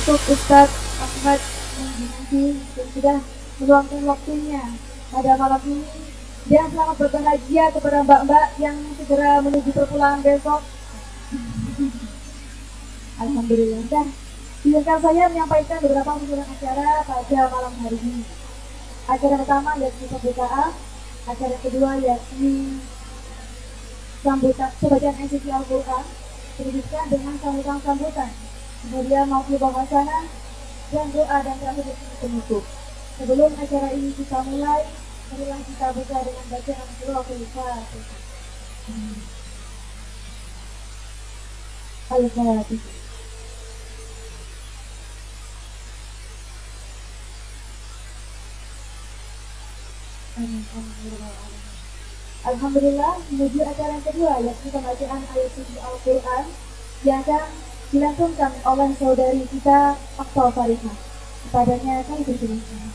untuk Ustadz Ahmad Menggizi yang sudah meluangkan waktunya pada malam ini, dan selamat berbahagia kepada mbak-mbak yang segera menuju perpulangan besok. Alhamdulillah. Dan izinkan saya menyampaikan beberapa usulan acara pada malam hari ini. Acara pertama yakni pembukaan, acara kedua yakni sambutan pembacaan NCT Al-Quran, dilanjutkan dengan sambutan, kemudian maupun bahasana dan doa, dan terakhir penutup. Sebelum acara ini kita mulai, marilah kita buka dengan bacaan Suratul Fatihah. Al-Fatihah. Alhamdulillah, menuju acara yang kedua yakni pembacaan ayat suci Al-Quran yang akan dilangsungkan oleh saudari kita Akmal Farihah. Kepadanya kami bersilakan.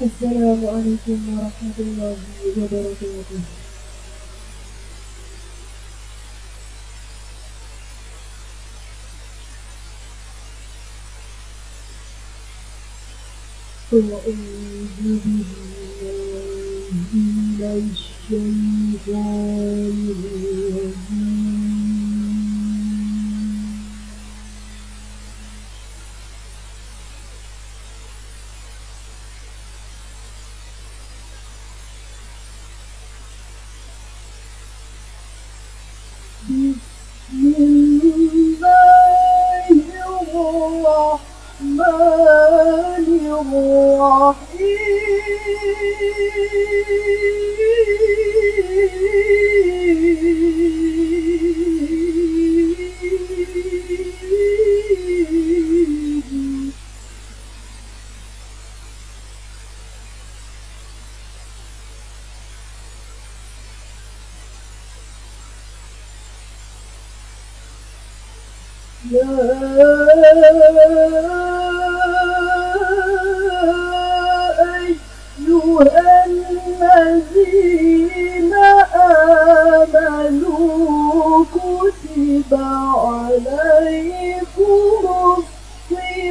Assalamualaikum warahmatullahi wabarakatuh. أعوذ بالله من الشيطان الرجيم. يا أيها الذين آمنوا كتب عليكم الصيام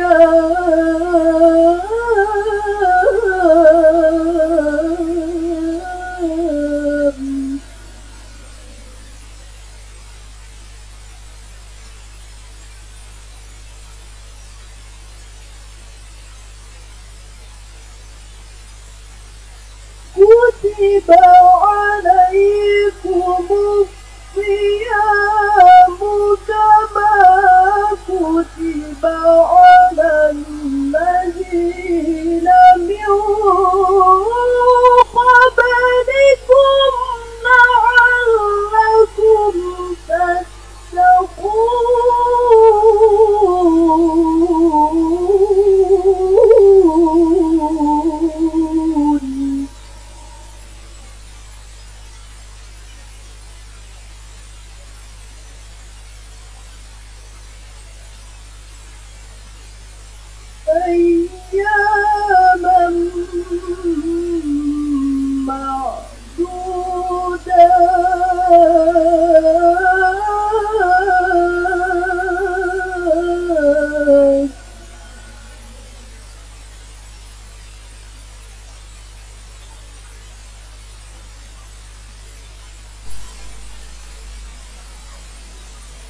كتب عليكم الصيام كما كتب على الذين من قبلكم لعلكم تتقون. أياما معدودات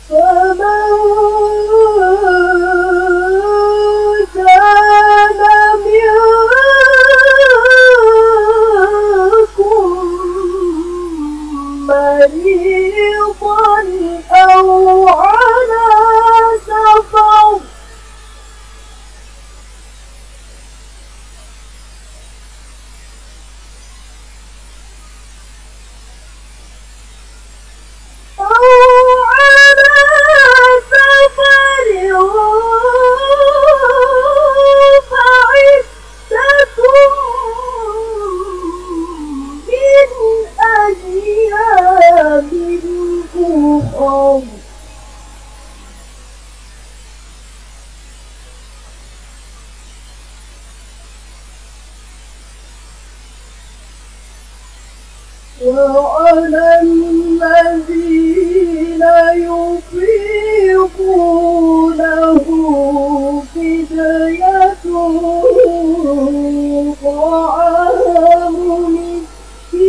فمن كان وعلى الذين يطيقونه فدية طعام مسكين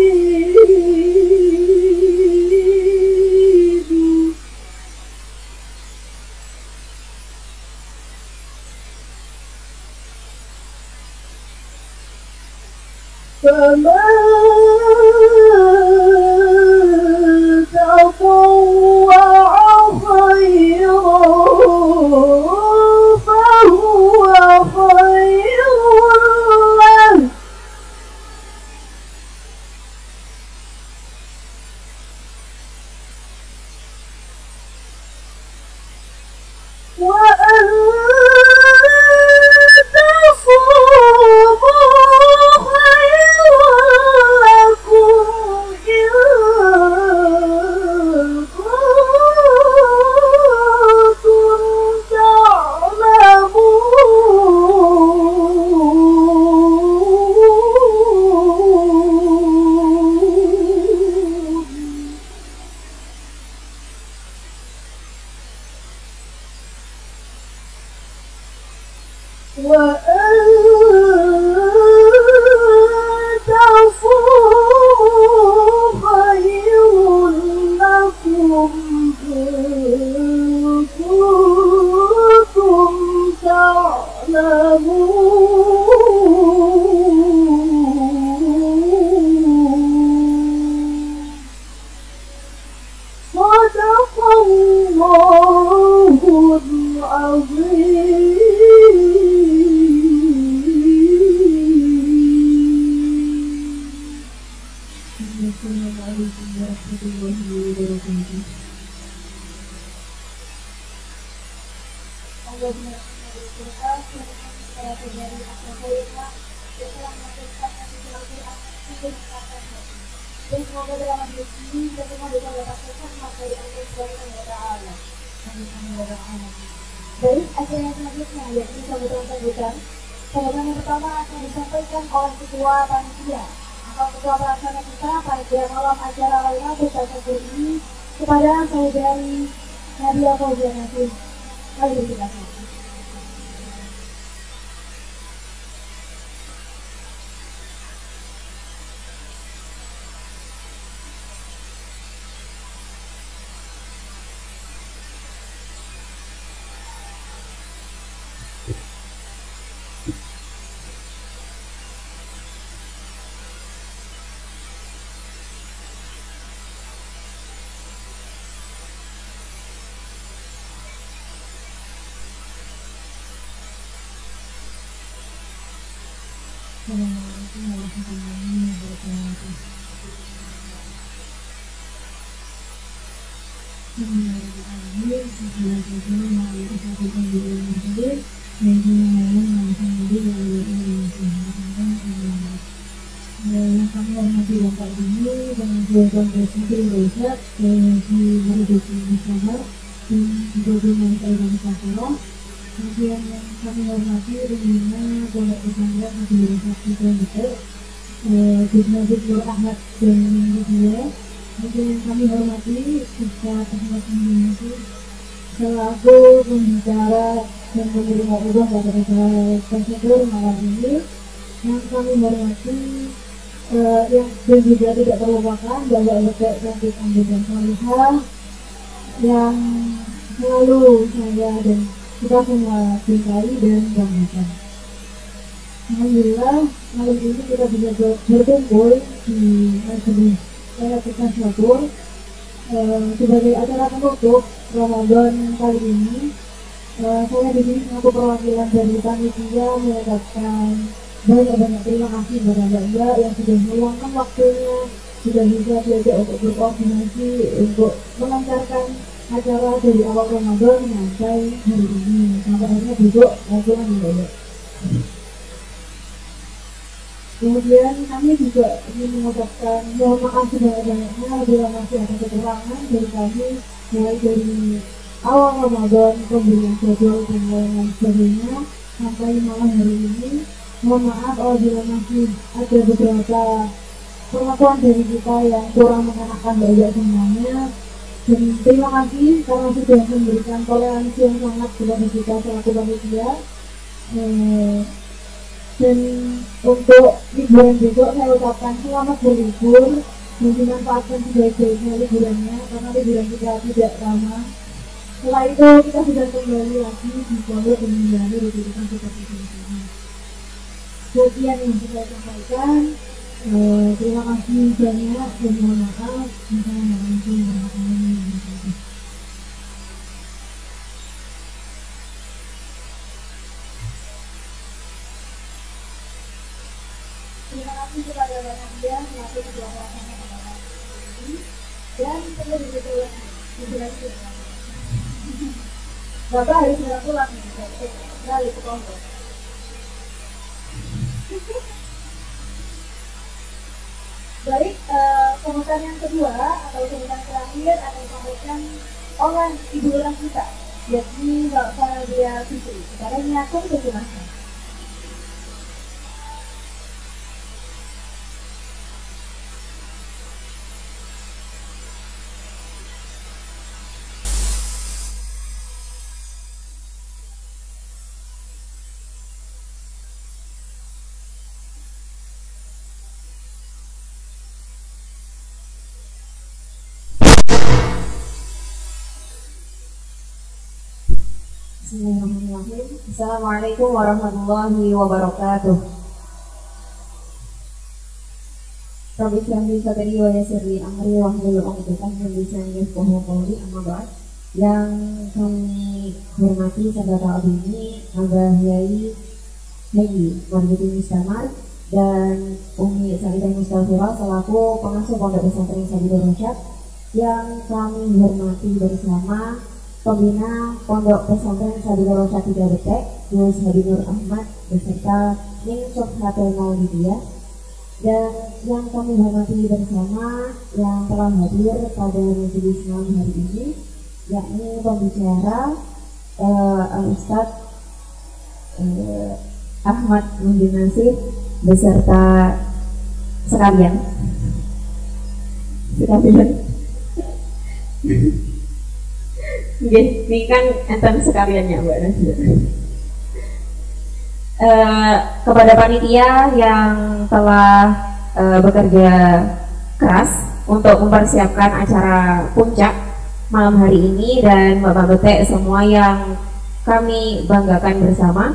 فمن تطوع خيرا فهو خير له وأن تصوموا خير لكم إن كنتم تعلمون وأن تصوموا خير لكم إن كنتم تعلمون صدق الله العظيم. السلام عليكم ورحمة الله وبركاته. Dan semoga dalam hidup ini kita semua bisa mendapatkan rahmat dari Allah Subhanahu wa Ta'ala. Baik, acara yang selanjutnya yakni sambutan-sambutan. Sambutan yang pertama akan disampaikan oleh ketua panitia atau ketua pelaksana kita pada malam acara Lailatul Qadar ini kepada saudari Nadia Fauzianati. Mari silakan. Assalamualaikum warahmatullahi wabarakatuh. Bismillahirrahmanirrahim. Yang kami hormati Bapak Ibu dan Bapak Presiden Indonesia di hari Bersama dan juga dengan Organisasi. Kemudian yang kami hormati tentunya Pondok Pesantren Majelis Sakti Pondok Gus Nur Ahmad dan Kedua. Kemudian yang kami hormati Ustaz Ahmad Indonesia selaku pembicara dan penerima ubah pada Pesantren malam ini. Yang kami hormati yang dan juga tidak terlupakan Bapak Bapak Cantik Ambil dan Salihah yang selalu saya dan kita semua cintai dan banggakan. Alhamdulillah malam ini kita bisa berkumpul di Majelis Lailatul Qadar sebagai acara penutup Ramadan kali ini. Saya di sini selaku perwakilan dari panitia mengucapkan banyak-banyak terima kasih kepada Mbak yang sudah meluangkan waktunya, sudah bisa diajak untuk berkoordinasi untuk melancarkan acara dari awal Ramadan sampai hari ini, sampai akhirnya duduk langsung Mbak. Kemudian kami juga ingin mengucapkan mohon maaf sebanyak-banyaknya bila masih ada kekurangan dari kami, mulai dari awal Ramadan, pemberian jadwal dan lain sebagainya sampai malam hari ini. Mohon maaf apabila masih ada beberapa pengakuan dari kita yang kurang mengenakan banyak semuanya. Dan terima kasih karena sudah memberikan toleransi yang sangat kepada kita selaku panitia. Dan untuk liburan besok saya ucapkan selamat berlibur dan dimanfaatkan sebaik-baiknya liburannya karena liburan kita tidak lama. Setelah itu kita sudah kembali lagi di pondok dan menjalani rutinitas seperti biasanya. Sekian yang saya sampaikan. Terima kasih banyak dan mohon maaf. Assalamualaikum warahmatullahi wabarakatuh. Terima kasih kepada Bapak Dia selaku ketua pelaksana pada ini dan perlu diberitahukan dijelaskan. Bapak harus pulang kembali ke pondok. Baik, komentar yang kedua atau komentar terakhir akan disampaikan oleh ibu orang kita, yakni Bapak Dia Fitri. Kepadanya aku berjelaskan. Bismillahirrahmanirrahim. Assalamualaikum warahmatullahi wabarakatuh. Rabbi shrah li sadri wa yassir li amri wahlul 'uqdatam min lisani yafqahu qawli. Amma ba'd. Yang kami hormati sahabat al-dini, Abah Yai Haji Marzuki Mustamar dan Umi Saidah Mustafira selaku pengasuh Pondok Pesantren Sabilur Rasyad, yang kami hormati bersama Pembina Pondok Pesantren Sabilur Rasyad 3 Betek, Gus Hadi Nur Ahmad beserta Ning Subhatul Maulidiyah, dan yang kami hormati bersama yang telah hadir pada majelis malam hari ini, yakni pembicara Al-Ustadz Ahmad Muhyiddin Nasir beserta sekalian. Ini kan enten sekaliannya Mbak Nasir. Kepada panitia yang telah bekerja keras untuk mempersiapkan acara puncak malam hari ini, dan Bapak Betek semua yang kami banggakan bersama.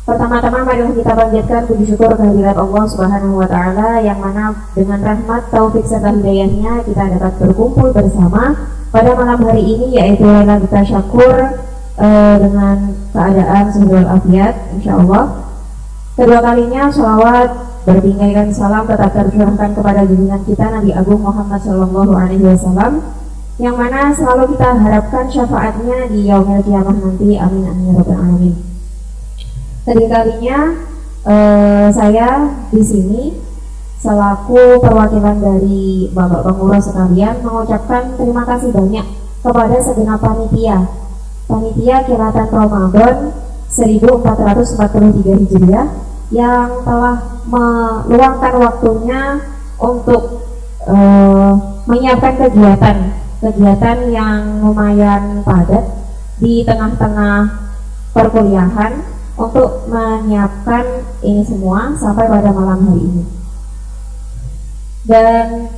Pertama-tama marilah kita panjatkan puji syukur kehadirat Allah Subhanahu wa taala, yang mana dengan rahmat, taufik serta hidayahnya kita dapat berkumpul bersama pada malam hari ini, yaitu Lailatul Tasyakur dengan keadaan sehat afiat insyaallah. Kedua kalinya sholawat bertingkaikan salam tetap tercurahkan kepada junjungan kita Nabi Agung Muhammad Sallallahu Alaihi Wasallam, yang mana selalu kita harapkan syafaatnya di yaumil qiyamah nanti. Amin amin ya rabbal alamin. Ketiga kalinya saya di sini selaku perwakilan dari Bapak Pengurus sekalian mengucapkan terima kasih banyak kepada segenap panitia Kiratan Ramadan 1443 Hijriah yang telah meluangkan waktunya untuk menyiapkan kegiatan yang lumayan padat di tengah-tengah perkuliahan untuk menyiapkan ini semua sampai pada malam hari ini. Dan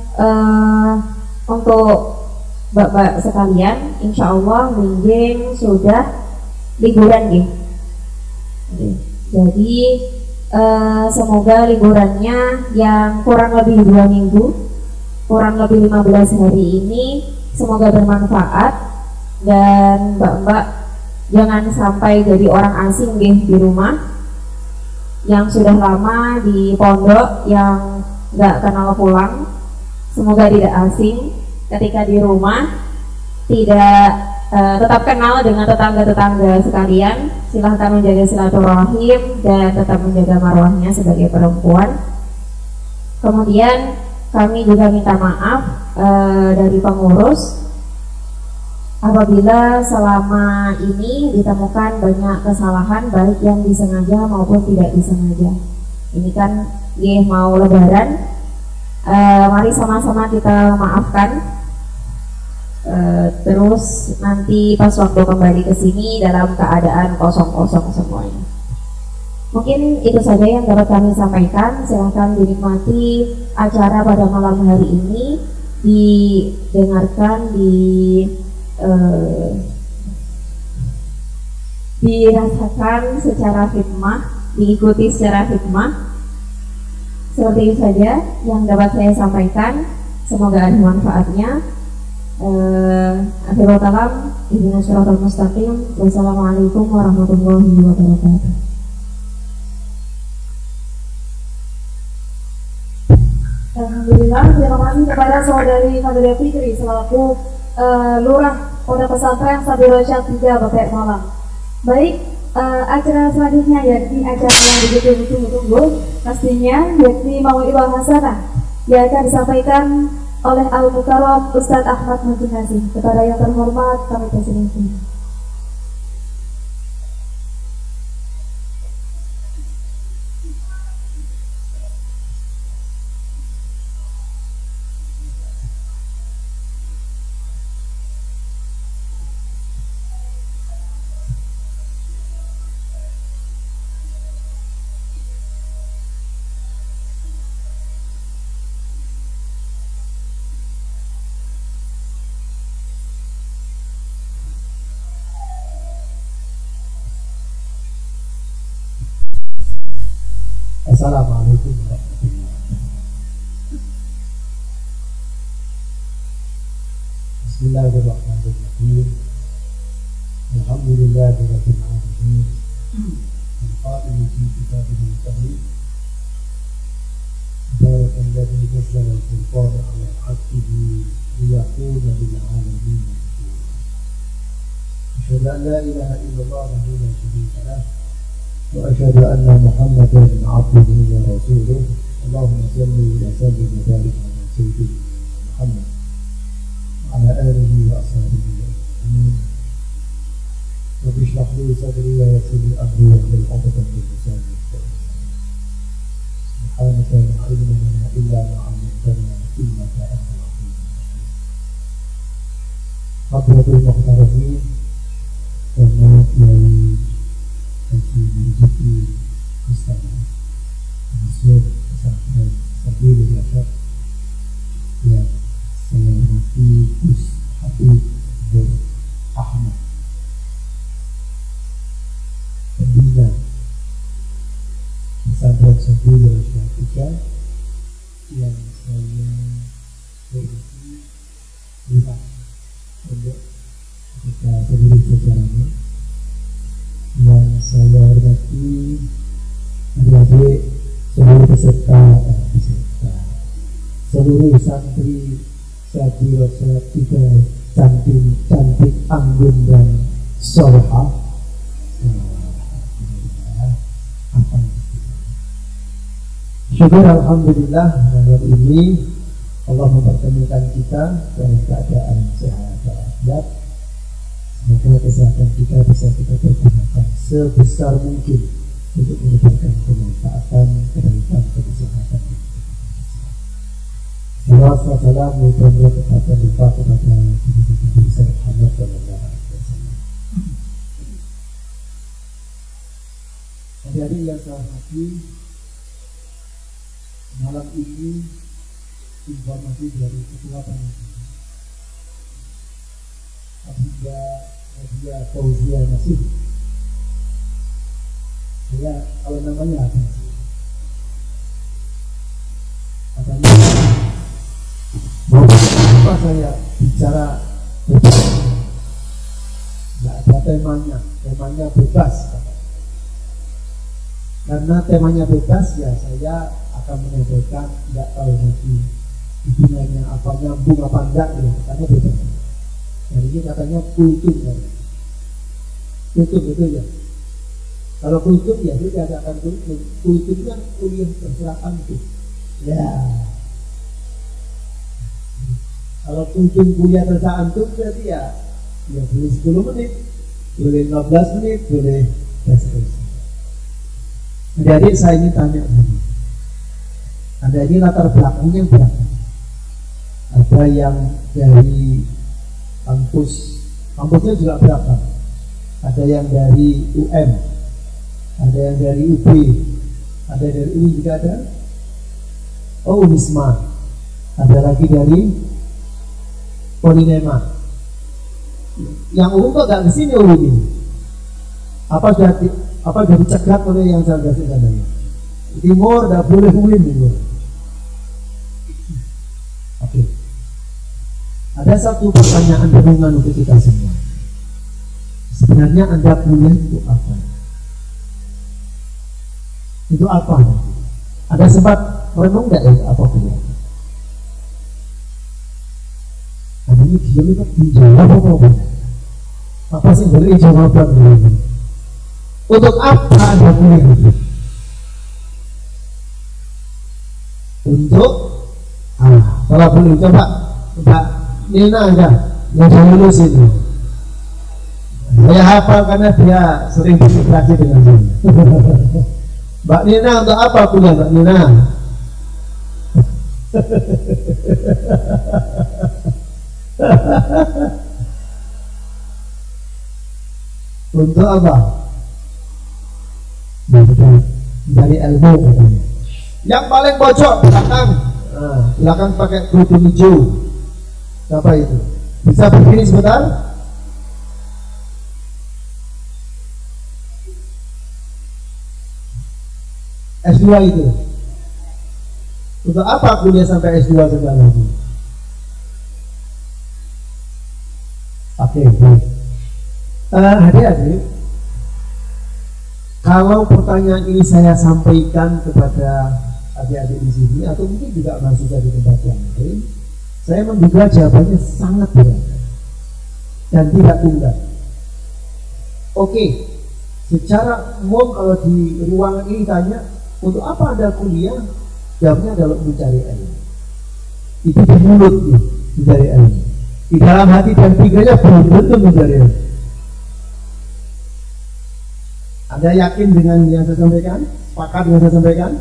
untuk Bapak sekalian, insya Allah minggu sudah liburan gitu. Jadi semoga liburannya yang kurang lebih 2 minggu, kurang lebih 15 hari ini semoga bermanfaat, dan mbak-mbak jangan sampai jadi orang asing deh di rumah, yang sudah lama di pondok yang nggak kenal pulang. Semoga tidak asing ketika di rumah, tidak tetap kenal dengan tetangga-tetangga sekalian. Silahkan menjaga silaturahim dan tetap menjaga marwahnya sebagai perempuan. Kemudian kami juga minta maaf dari pengurus apabila selama ini ditemukan banyak kesalahan, baik yang disengaja maupun tidak disengaja. Ini kan mau lebaran, Mari sama-sama kita maafkan. Terus nanti pas waktu kembali ke sini dalam keadaan kosong-kosong semuanya. Mungkin itu saja yang dapat kami sampaikan. Silahkan dinikmati acara pada malam hari ini, didengarkan, dirasakan secara hikmah, diikuti secara hikmah. Seperti itu saja yang dapat saya sampaikan. Semoga ada manfaatnya. Akhirul kalam, ihdinas siratal mustaqim. Wassalamualaikum warahmatullahi wabarakatuh. Alhamdulillah, terima kasih kepada saudari Fadila Fikri selaku Lurah Pondok Pesantren Sabil Rosyad 3 Bapak Malang. Baik, acara selanjutnya yakni acara yang begitu ditunggu-tunggu pastinya, yakni Mau'izah Hasanah yang akan disampaikan oleh Al-Mukarram Ustadz Ahmad Mujinasi. Kepada yang terhormat kami persilakan. Assalamualaikum warahmatullahi wabarakatuh. Bismillahirrahmanirrahim. Alhamdulillahirabbil alamin. Al-Qa'il fi kitabihil karim. Barakallahu nazzala al-furqana 'ala 'abdihi liyakuna lil 'alamin. Asyhadu an la ilaha illallah wahdahu la syarika lah. وأشهد أن محمدا عبده ورسوله اللهم صل وسلم وبارك على سيدنا محمد وعلى آله وأصحابه أجمعين. رب اشرح لي صدري ويسر لي أمري واحلل عقدة من لساني يفقهوا قولي. سبحانك لا علم لنا إلا ما علمتنا إنك أنت العليم الحكيم. Hadratul Muhtarafin, hormat Kiai Haji Marzuki Ustadz Masuk Pesantren Sabil Rosyad yang saya hormati Gus Habib Nur Ahmad, pembina Pesantren Sabil Rosyad 3, yang saya hormati Lurah Pondok serta seluruh jajarannya, yang saya hormati adik-adik seluruh peserta, seluruh santri Sabil Rosyad 3 cantik, anggun dan solehah. Syukur alhamdulillah malam ini Allah mempertemukan kita dalam keadaan sehat walafiat. Semoga kesehatan kita bisa kita pergunakan sebesar mungkin untuk menyebarkan kemanfaatan, kebaikan, kesehatan. Salam mudah-mudahan kepada lupa kepada Nabi Muhammad sallallahu alaihi wasallam. Hari yang saya hormati, malam ini informasi dari Ketua Panitia Abida Nadia Fauzia Nasir. Saya kalau namanya apa sih? Katanya apa saya bicara bebas, nggak ada temanya bebas. Karena temanya bebas ya saya akan menyampaikan, tidak tahu nanti hubungannya apa, nyambung apa enggak ya, karena bebas. Hari ini katanya kultum ya. Kultum itu ya. Kalau kultum ya dia tidak akan kultum. Kultum kan kuliah terserah antum. Ya. Kalau kultum kuliah terserah antum berarti ya boleh 10 menit, boleh 15 menit, boleh dan seterusnya. Jadi saya ini tanya, Anda ini latar belakangnya berapa? Ada yang dari kampusnya juga berapa? Ada yang dari UM, ada yang dari UB, ada dari UI juga ada. Oh, Unisma. Ada lagi dari Polinema. Yang umum kok gak kesini ini? Apa sudah dicegat oleh yang saya kasih katanya? Timur gak boleh UIN gitu. Oke. Ada satu pertanyaan renungan untuk kita semua. Sebenarnya Anda kuliah itu apa? Itu apa? Ada sempat merenung nggak ya apa kuliah? Anda ini diam itu dijawab apa? Apa sih boleh jawaban ini? Untuk apa Anda kuliah itu? Untuk kalau boleh coba Mbak Nina aja yang saya lulus ini. Saya hafal karena dia sering berinteraksi dengan saya. Mbak Nina untuk apa kuliah Mbak Nina? Untuk apa? Dari ilmu katanya. Yang paling pojok belakang pakai kerudung hijau. Siapa itu? Bisa berdiri sebentar? S2 itu. Untuk apa kuliah sampai S2 segala lagi? Oke, baik. Adik-adik, kalau pertanyaan ini saya sampaikan kepada adik-adik di sini atau mungkin juga mahasiswa di tempat yang lain, saya menduga jawabannya sangat berat dan tidak tunggal. Oke, secara umum kalau di ruangan ini tanya, untuk apa Anda kuliah? Jawabnya adalah mencari ilmu. Itu di mulut nih, mencari ilmu. Di dalam hati dan pikirnya belum tentu mencari ilmu. Anda yakin dengan yang saya sampaikan? Sepakat dengan saya sampaikan?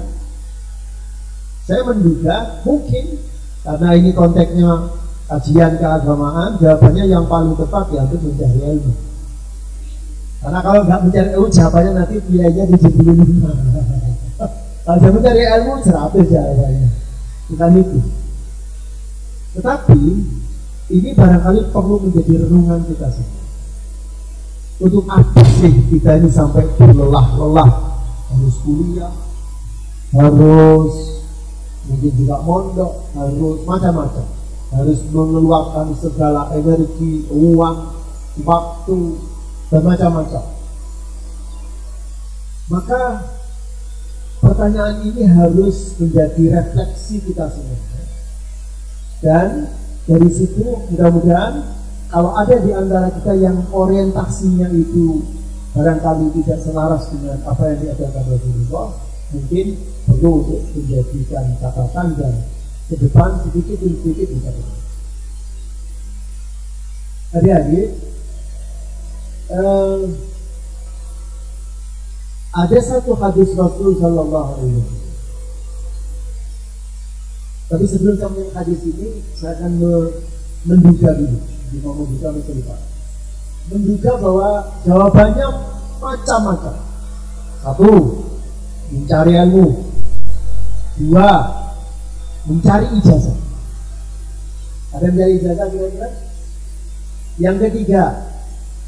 Saya menduga mungkin karena ini konteksnya kajian keagamaan, jawabannya yang paling tepat ya untuk mencari ilmu. Karena kalau nggak mencari ilmu, jawabannya nanti nilainya 75. Kalau saya mencari ilmu 100 jawabannya. Bukan itu. Tetapi ini barangkali perlu menjadi renungan kita semua. Untuk apa sih kita ini sampai berlelah-lelah? Harus kuliah, harus mungkin juga mondok, harus macam-macam, harus mengeluarkan segala energi, uang, waktu, dan macam-macam. Maka pertanyaan ini harus menjadi refleksi kita semua. Dan dari situ mudah-mudahan kalau ada di antara kita yang orientasinya itu barangkali tidak selaras dengan apa yang diajarkan Rasulullah, mungkin perlu untuk menjadikan catatan dan ke depan sedikit demi sedikit bisa. Adik-adik, ada satu hadis Rasul Sallallahu Alaihi Wasallam. Tapi sebelum sampai hadis ini, saya akan menduga dulu. Menduga bahwa jawabannya macam-macam. 1. Mencari ilmu. 2. Mencari ijazah. Ada yang mencari ijazah kira-kira? Yang ketiga,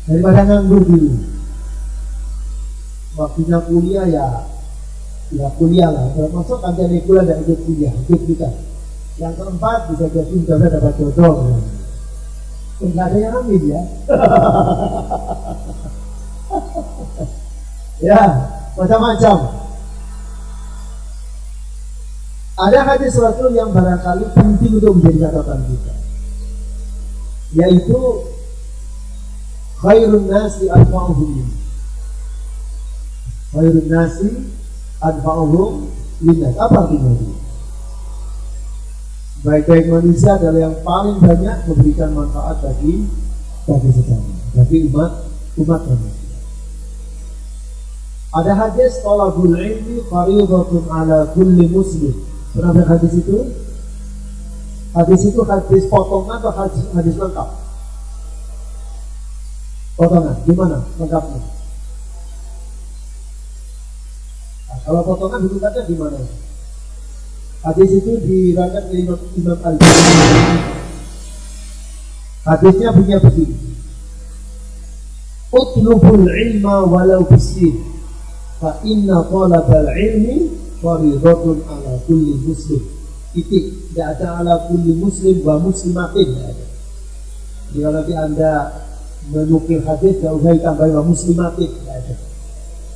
daripada nganggur dulu, waktunya kuliah ya kuliah lah. Termasuk kan jadi kuliah dan ikut kuliah, ikut kita. Yang keempat, bisa jadi sudah dapat jodoh. Enggak ada yang amin ya. Ya, macam-macam. Ada hadis Rasul yang barangkali penting untuk menjadi catatan kita, yaitu khairun nasi anfa'uhum. Khairun nasi anfa'uhum linnas. Apa artinya itu? Baik-baik manusia adalah yang paling banyak memberikan manfaat bagi sesama, bagi umat manusia. Ada hadis talabul ilmi fardhatun ala kulli muslim Pernah dengar hadis itu? Hadis itu hadis potongan atau hadis lengkap? Potongan, gimana lengkapnya? Nah, kalau potongan rujukannya gimana? Hadis itu diriwayatkan oleh Imam Al-Bukhari. Hadisnya punya begini. Utlubul ilma walau bisir, fa inna talabal ilmi faridatun ala kulli muslim. Titik, tidak ada ala kulli muslim wa muslimatin, tidak ada. Jika nanti Anda menukil hadis, tidak usah ditambahin wa muslimatin, tidak ada.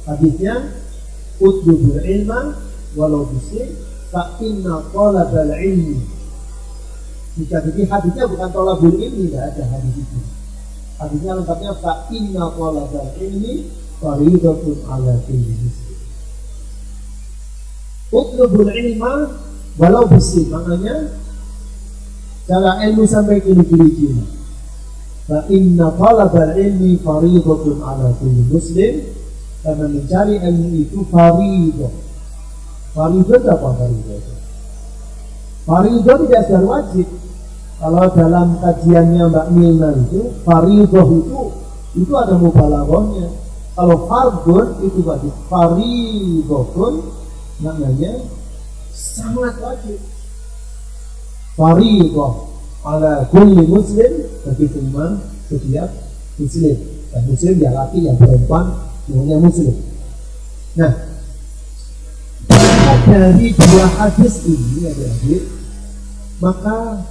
Hadisnya utlubul ilma walau bisir, fa inna talabal ilmi. Jadi hadisnya bukan talabul ilmi, tidak ada hadis itu. Hadisnya lengkapnya fa inna talabal ilmi faridatun ala kulli muslim. Utlubul ilma walau bisir, maknanya cara ilmu sampai kiri-kiri. Fa inna talabal ilmi faridatun ala kulli muslim, karena mencari ilmu itu faridah. Faridah apa faridah? Faridah tidak secara wajib. Kalau dalam kajiannya Mbak Milna itu faridah itu ada mubalaghahnya. Kalau fardun itu wajib. Faridatun namanya sangat wajib. Faridah ala kulli muslim, bagi semua setiap muslim. Dan muslim ya laki yang perempuan namanya muslim. Nah, dari dua hadis ini adik-adik, maka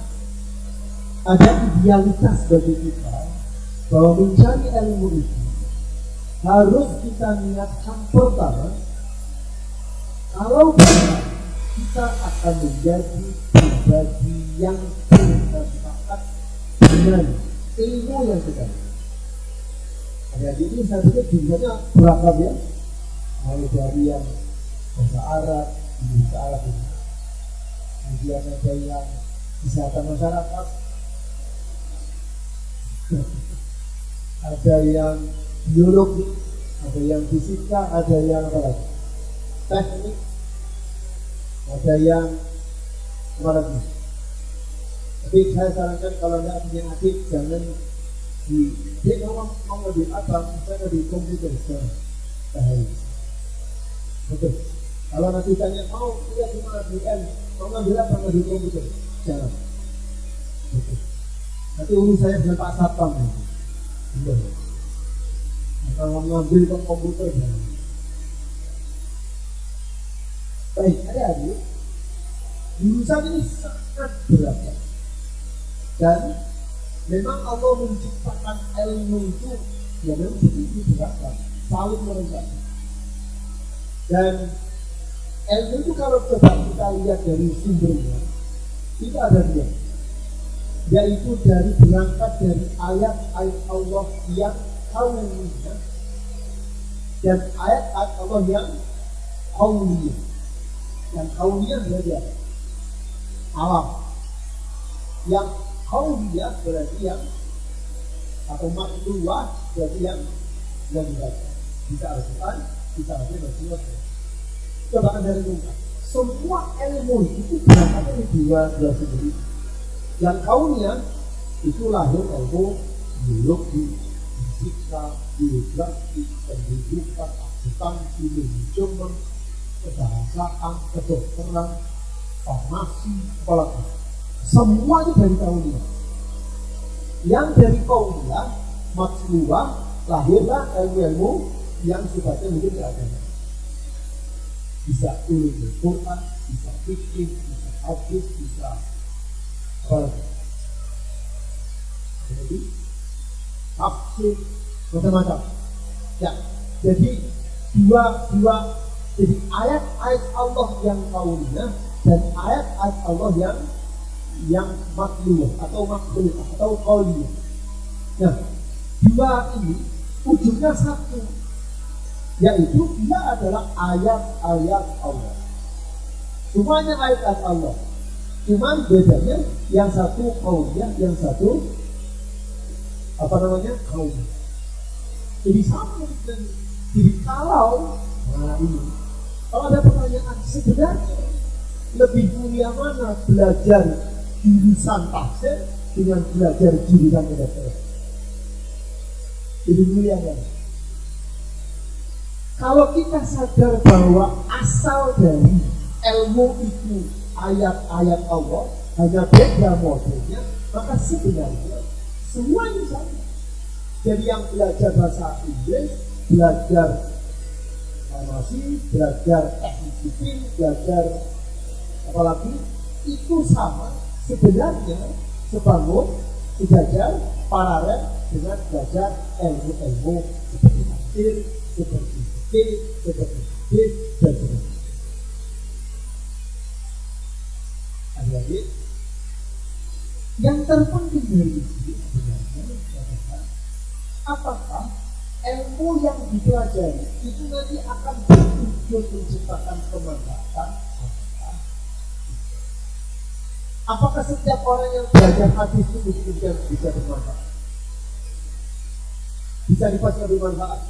ada idealitas bagi kita bahwa mencari ilmu itu harus kita niatkan pertama, kalau kita akan menjadi pribadi yang bermanfaat dengan ilmu yang kita. Ada ini saya pikir jurusannya beragam ya, mulai dari yang bahasa Arab, bahasa Arab ini, kemudian ada yang kesehatan masyarakat, ada yang biologi, ada yang fisika, ada yang apa lagi? Teknik, ada yang apa lagi? Tapi saya sarankan kalau Anda punya adik jangan dia mau ngambil apa? Misalnya di komputer sekarang, bahaya. Betul. Kalau nanti tanya mau tidak cuma BN, mau ngambil apa di komputer? Jangan. Betul. Nanti urus saya dengan Pak Satpam nanti. Betul. Kalau ngambil ke komputer jangan. Baik, adik-adik, jurusan ini sangat berat. Dan memang Allah menciptakan ilmu itu ya memang begitu berat, saling melengkapi. Dan ilmu itu kalau coba kita lihat dari sumbernya, itu ada dua, yaitu dari berangkat dari ayat-ayat Allah yang kauniyah dan ayat-ayat Allah yang kauniyah. Yang kauniyah berarti apa? Alam. Yang kauniyah berarti yang atau makluah berarti yang berat. Bisa Al-Quran, bisa Al-Quran. Coba Anda renungkan, semua ilmu itu berangkat dari dua sendiri. Yang kauniyah itu lahir ilmu biologi, fisika, geografi, pendidikan, akuntansi, manajemen, kebahasaan, kedokteran, farmasi, apalagi. Semua itu dari kauniyah. Yang dari kauniyah, makluah, lahirlah ilmu-ilmu yang sifatnya mungkin tidak ada. Bisa ulumul Quran, bisa fikih, bisa hadis, bisa apa? Jadi tafsir, macam-macam. Ya, jadi jadi ayat-ayat Allah yang kauniyah dan ayat-ayat Allah yang makluh atau makhluk atau qauliyah. Nah, dua ini ujungnya satu, yaitu dia adalah ayat-ayat Allah. Semuanya ayat-ayat Allah. Cuman bedanya yang satu qauliyah, yang satu apa namanya? Qauliyah. Jadi sama. Jadi kalau nah ini, kalau ada pertanyaan sebenarnya lebih mulia mana belajar jurusan tafsir dengan belajar jurusan kedokteran? Lebih mulia mana? Kalau kita sadar bahwa asal dari ilmu itu ayat-ayat Allah, hanya beda modelnya, maka sebenarnya semuanya sama. Jadi yang belajar bahasa Inggris, belajar farmasi, belajar teknik sipil, belajar apalagi, itu sama sebenarnya, sebangun, sejajar, paralel dengan belajar ilmu-ilmu seperti tafsir, seperti fikih, seperti hadis, dan sebagainya. Adik-adik, yang terpenting dari ini sebenarnya adalah apakah ilmu yang dipelajari itu nanti akan bertujuan menciptakan kemanfaatan? Apakah setiap orang yang belajar hadis itu bisa bermanfaat? Bisa dipastikan bermanfaat?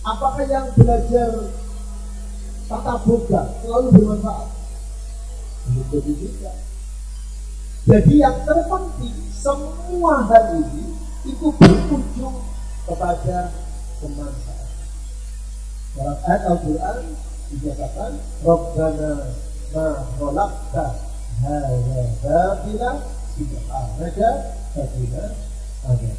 Apakah yang belajar tata boga selalu bermanfaat? Belum tentu juga. Jadi yang terpenting semua hal ini itu berujung kepada kemanfaatan. Dalam ayat Al-Quran dinyatakan Rabbana ma khalaqta hadza batila subhanaka faqina adzaban.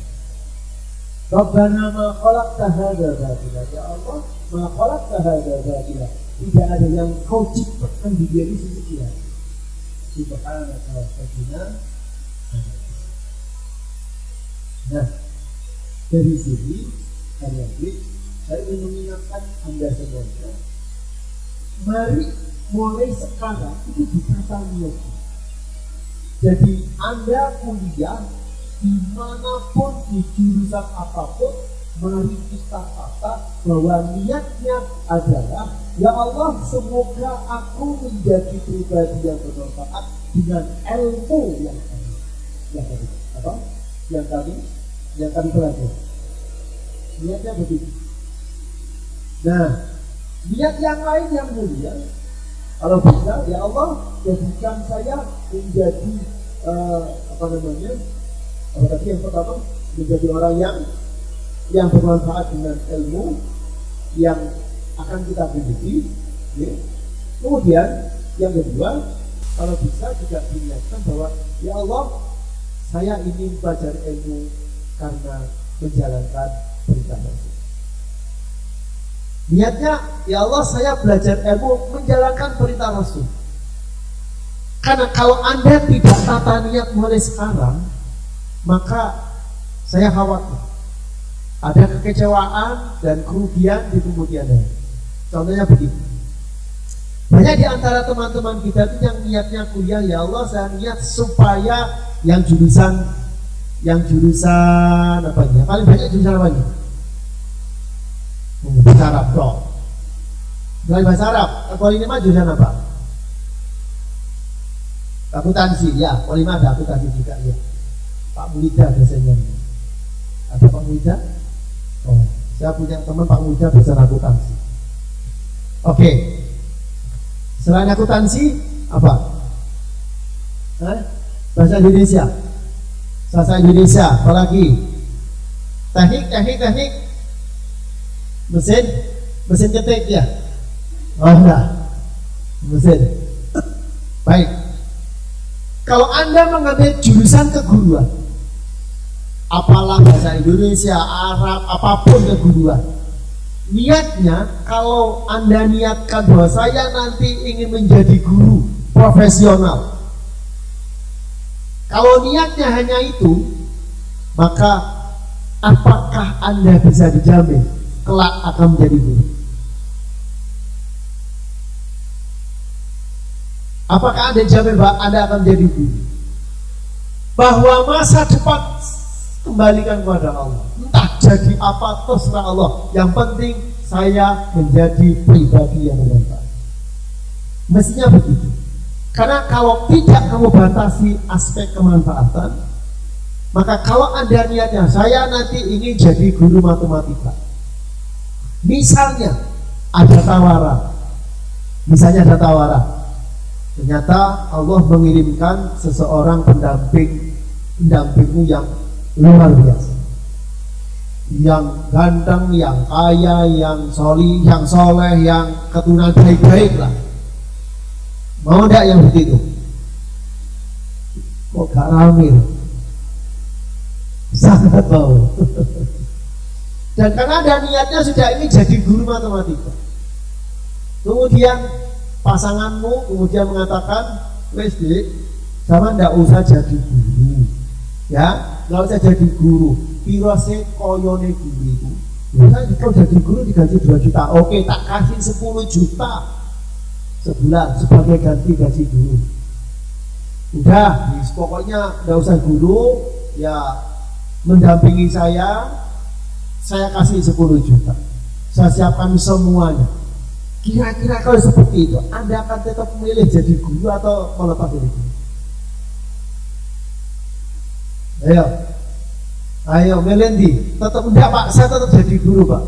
Rabbana ma khalaqta hadza batila, ya Allah, ma khalaqta hadza batila, tidak ada yang kau ciptakan di diri sendiri. Subhanaka faqina adzaban. Nah, dari sini adik-adik, saya ingin mengingatkan Anda semuanya, mari mulai sekarang itu ditata lagi. Jadi Anda kuliah dimanapun, di jurusan apapun, mari kita tata bahwa niatnya adalah, ya Allah, semoga aku menjadi pribadi yang bermanfaat dengan ilmu yang kami pelajari. Niatnya begitu. Nah, niat yang lain yang mulia, kalau bisa, ya Allah, jadikan saya menjadi yang pertama, menjadi orang yang bermanfaat dengan ilmu yang akan kita miliki. Ya. Kemudian yang kedua, kalau bisa juga diniatkan bahwa, ya Allah, saya ingin belajar ilmu karena menjalankan perintah Rasul. Niatnya, ya Allah, saya belajar ilmu menjalankan perintah Rasul. Karena kalau Anda tidak tata niat mulai sekarang, maka saya khawatir ada kekecewaan dan kerugian di kemudian hari. Contohnya begini, banyak di antara teman-teman kita itu yang niatnya kuliah, ya Allah, saya niat supaya yang jurusan apa ya? Paling banyak jurusan apa nih? Bahasa Arab dong. Selain bahasa Arab, kalau ini mah jurusan apa? Akuntansi, ya. Kalau ini ada akuntansi juga, ya. Pak Muida biasanya. Ada Pak Muida? Oh, saya punya teman Pak Muida bisa akuntansi. Oke. Selain akuntansi, apa? Bahasa Indonesia. Bahasa Indonesia, apalagi? Teknik. Mesin ketik, ya. Oh enggak. Mesin. Baik. Kalau Anda mengambil jurusan keguruan, apalah bahasa Indonesia, Arab, apapun keguruan, niatnya, kalau Anda niatkan bahwa saya nanti ingin menjadi guru profesional, kalau niatnya hanya itu, maka apakah Anda bisa dijamin kelak akan menjadi guru? Apakah Anda dijamin bahwa Anda akan menjadi guru? Bahwa masa depan kembalikan kepada Allah. Entah jadi apa, terserah Allah. Yang penting saya menjadi pribadi yang bermanfaat. Mestinya begitu. Karena kalau tidak kamu batasi aspek kemanfaatan, maka kalau Anda niatnya, saya nanti ingin jadi guru matematika. Misalnya ada tawaran, Misalnya ada tawaran, ternyata Allah mengirimkan seseorang pendampingmu yang luar biasa, yang ganteng, yang kaya, yang soleh, yang keturunan baik-baik lah. Mau tidak yang begitu? Kok gak rame? Sangat mau. Dan karena ada niatnya sudah ini jadi guru matematika. Kemudian pasanganmu kemudian mengatakan, wes Dik, sama ndak usah jadi guru, ya, nggak usah jadi guru. Pirose koyone guru itu. Kalau jadi guru digaji 2 juta, oke, tak kasih 10 juta sebulan sebagai ganti gaji guru. Udah, pokoknya nggak usah guru, ya mendampingi saya kasih 10 juta. Saya siapkan semuanya. Kira-kira kalau seperti itu, Anda akan tetap memilih jadi guru atau melepas dari guru? Ayo, Melendi, tetap enggak Pak, saya tetap jadi guru Pak.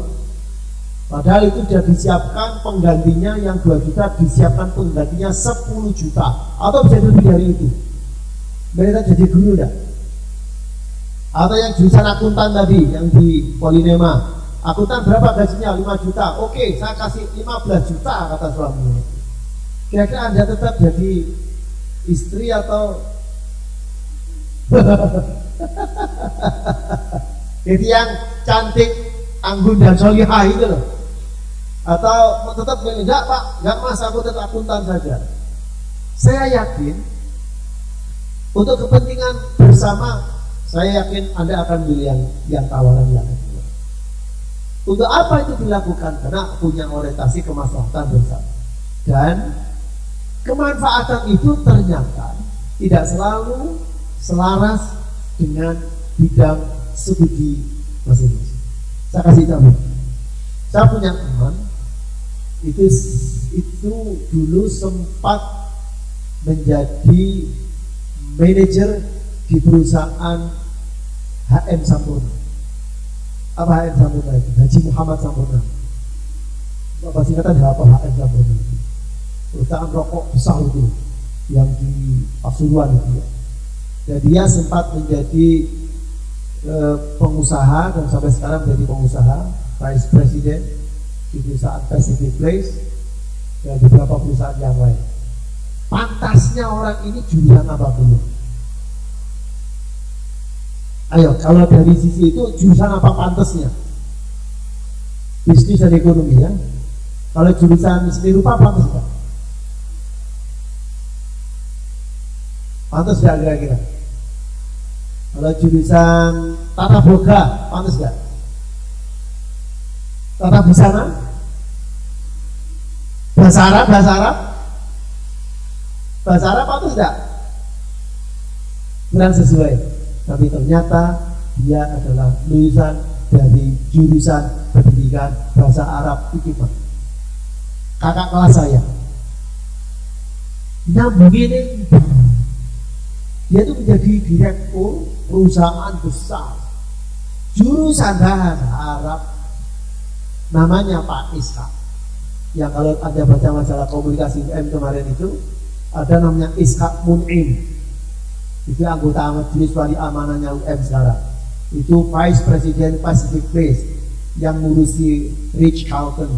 Padahal itu sudah disiapkan penggantinya yang 2 juta, disiapkan penggantinya 10 juta, atau bisa lebih dari itu. Mereka jadi guru enggak? Atau yang jurusan akuntan tadi, yang di Polinema, akuntan berapa gajinya? 5 juta. Oke, saya kasih 15 juta kata suaminya. Kira-kira Anda tetap jadi istri atau jadi yang cantik, anggun dan solihah itu loh? Atau tetap enggak Pak, enggak Mas, aku tetap akuntan saja. Saya yakin untuk kepentingan bersama, saya yakin Anda akan pilih yang tawaran yang kedua. Untuk apa itu dilakukan? Karena punya orientasi kemaslahatan bersama. Dan kemanfaatan itu ternyata tidak selalu selaras dengan bidang studi masing-masing. Saya kasih contoh. Saya punya teman itu dulu sempat menjadi manajer di perusahaan HM Sampurna. Apa HM Sampurna itu? Haji Muhammad Sampurna. Bapak singkatan apa HM Sampurna itu? Perusahaan rokok besar itu yang di Pasuruan itu ya. Dan dia sempat menjadi pengusaha dan sampai sekarang menjadi pengusaha, vice president di perusahaan Pacific Place dan beberapa perusahaan yang lain. Pantasnya orang ini jurusan apa dulu? Ayo, kalau dari sisi itu jurusan apa pantasnya? Bisnis dan ekonomi ya. Kalau jurusan seni rupa pantas nggak? Pantas nggak kira-kira? Kalau jurusan tata boga pantas nggak? Tata busana? Bahasa Arab pantas nggak? Kurang sesuai. Tapi ternyata dia adalah lulusan dari jurusan pendidikan bahasa Arab IKIPA. Kakak kelas saya. Nyambung ini, dia itu menjadi direktur perusahaan besar, jurusan bahasa Arab, namanya Pak Ishak. Yang kalau Anda baca majalah komunikasi UM kemarin itu, ada namanya Ishak Mun'im. Itu anggota majelis wali amanahnya UM sekarang. Itu Vice President Pacific Place yang ngurusi Ritz-Carlton,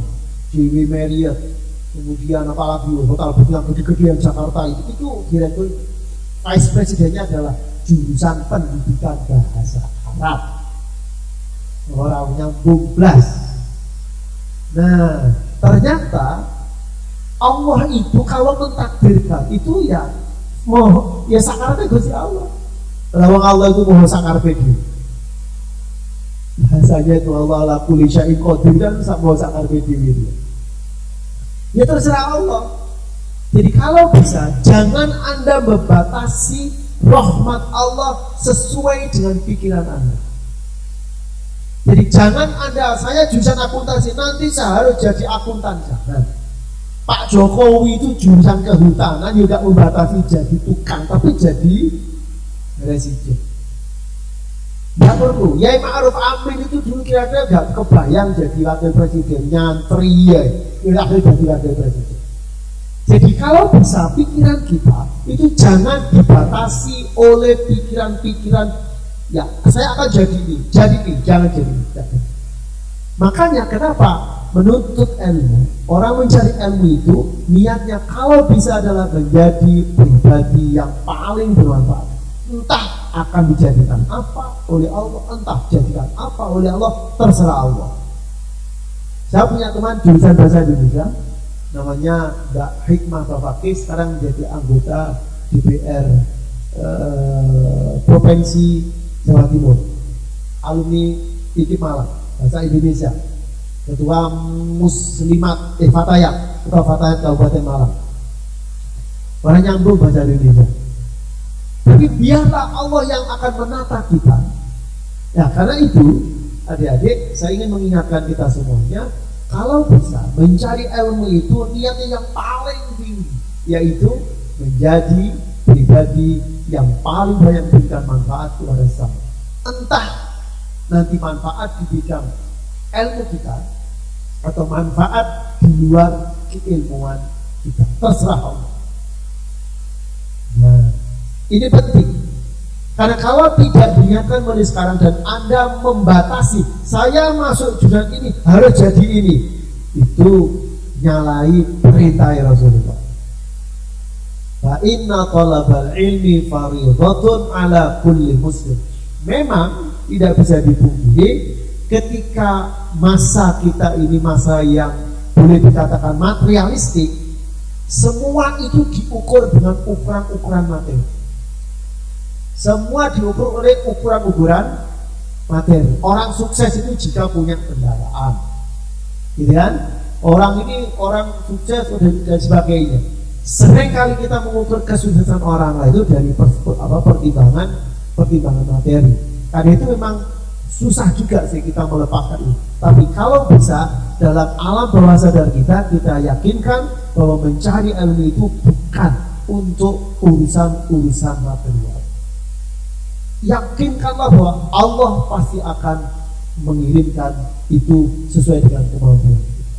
JW Marriott, kemudian apalagi hotel yang gede-gede Jakarta itu direktur. Vice Presidennya adalah jurusan pendidikan bahasa Arab. Orang nyambung blas. Nah, ternyata Allah itu kalau mentakdirkan itu ya mau ya sakarnya Gusti Allah. Lawang Allah itu mau sakar pedi. Bahasanya itu Allah la kulli syai'in qadir kan mau sakar pedi gitu. Ya terserah Allah. Jadi kalau bisa jangan Anda membatasi rahmat Allah sesuai dengan pikiran Anda. Jadi jangan Anda, saya jurusan akuntansi, nanti saya harus jadi akuntan, jangan. Pak Jokowi itu jurusan kehutanan juga membatasi jadi tukang, tapi jadi presiden. Tidak perlu. Yai Ma'ruf Amin itu dulu kira-kira gak kebayang jadi wakil presiden, nyantri ya, akhirnya jadi wakil presiden. Jadi kalau bisa pikiran kita itu jangan dibatasi oleh pikiran-pikiran, ya saya akan jadi ini, jangan jadi ini. Makanya kenapa menuntut ilmu, orang mencari ilmu itu niatnya kalau bisa adalah menjadi pribadi yang paling bermanfaat. Entah akan dijadikan apa oleh Allah, entah dijadikan apa oleh Allah, terserah Allah. Saya punya teman jurusan bahasa Indonesia, namanya Mbak Hikmah Bafaki, sekarang menjadi anggota DPR Provinsi Jawa Timur, alumni IKIP Malang, bahasa Indonesia, ketua Muslimat Fatayat, ketua Fatayat Kabupaten Malang. Orang nyambung bahasa Indonesia. Tapi biarlah Allah yang akan menata kita. Ya, karena itu adik-adik, saya ingin mengingatkan kita semuanya, kalau bisa mencari ilmu itu niatnya yang paling tinggi, yaitu menjadi pribadi yang paling banyak memberikan manfaat kepada sesama. Entah nanti manfaat di bidang ilmu kita atau manfaat di luar keilmuan kita, terserah Allah. Nah, ini penting, karena kalau tidak diingatkan mulai sekarang dan Anda membatasi, saya masuk jurusan ini harus jadi ini, itu nyalai perintah Rasulullah. Fa inna talabal ilmi fardhatun ala kulli muslim. Memang tidak bisa dipungkiri ketika masa kita ini masa yang boleh dikatakan materialistik, semua itu diukur dengan ukuran-ukuran materi. Semua diukur oleh ukuran-ukuran materi. Orang sukses itu jika punya kendaraan, gitu kan? Orang ini orang sukses dan sebagainya. Sering kali kita mengukur kesuksesan orang lain itu dari pertimbangan materi. Karena itu memang susah juga sih kita melepaskan itu. Tapi kalau bisa dalam alam bawah sadar kita yakinkan bahwa mencari ilmu itu bukan untuk urusan material. Yakinkanlah bahwa Allah pasti akan mengirimkan itu sesuai dengan kemampuan kita.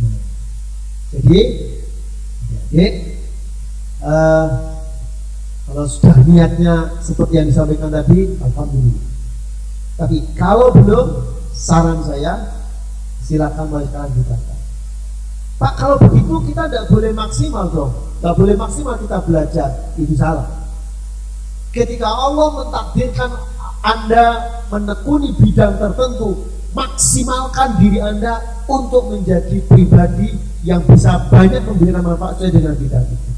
Nah, jadi kalau sudah niatnya seperti yang disampaikan tadi, alhamdulillah. Tapi kalau belum, saran saya silakan mulai sekarang dibaca. Pak, kalau begitu kita tidak boleh maksimal dong, tidak boleh maksimal kita belajar, itu salah. Ketika Allah mentakdirkan Anda menekuni bidang tertentu, maksimalkan diri Anda untuk menjadi pribadi yang bisa banyak memberikan manfaat sesuai dengan bidang itu.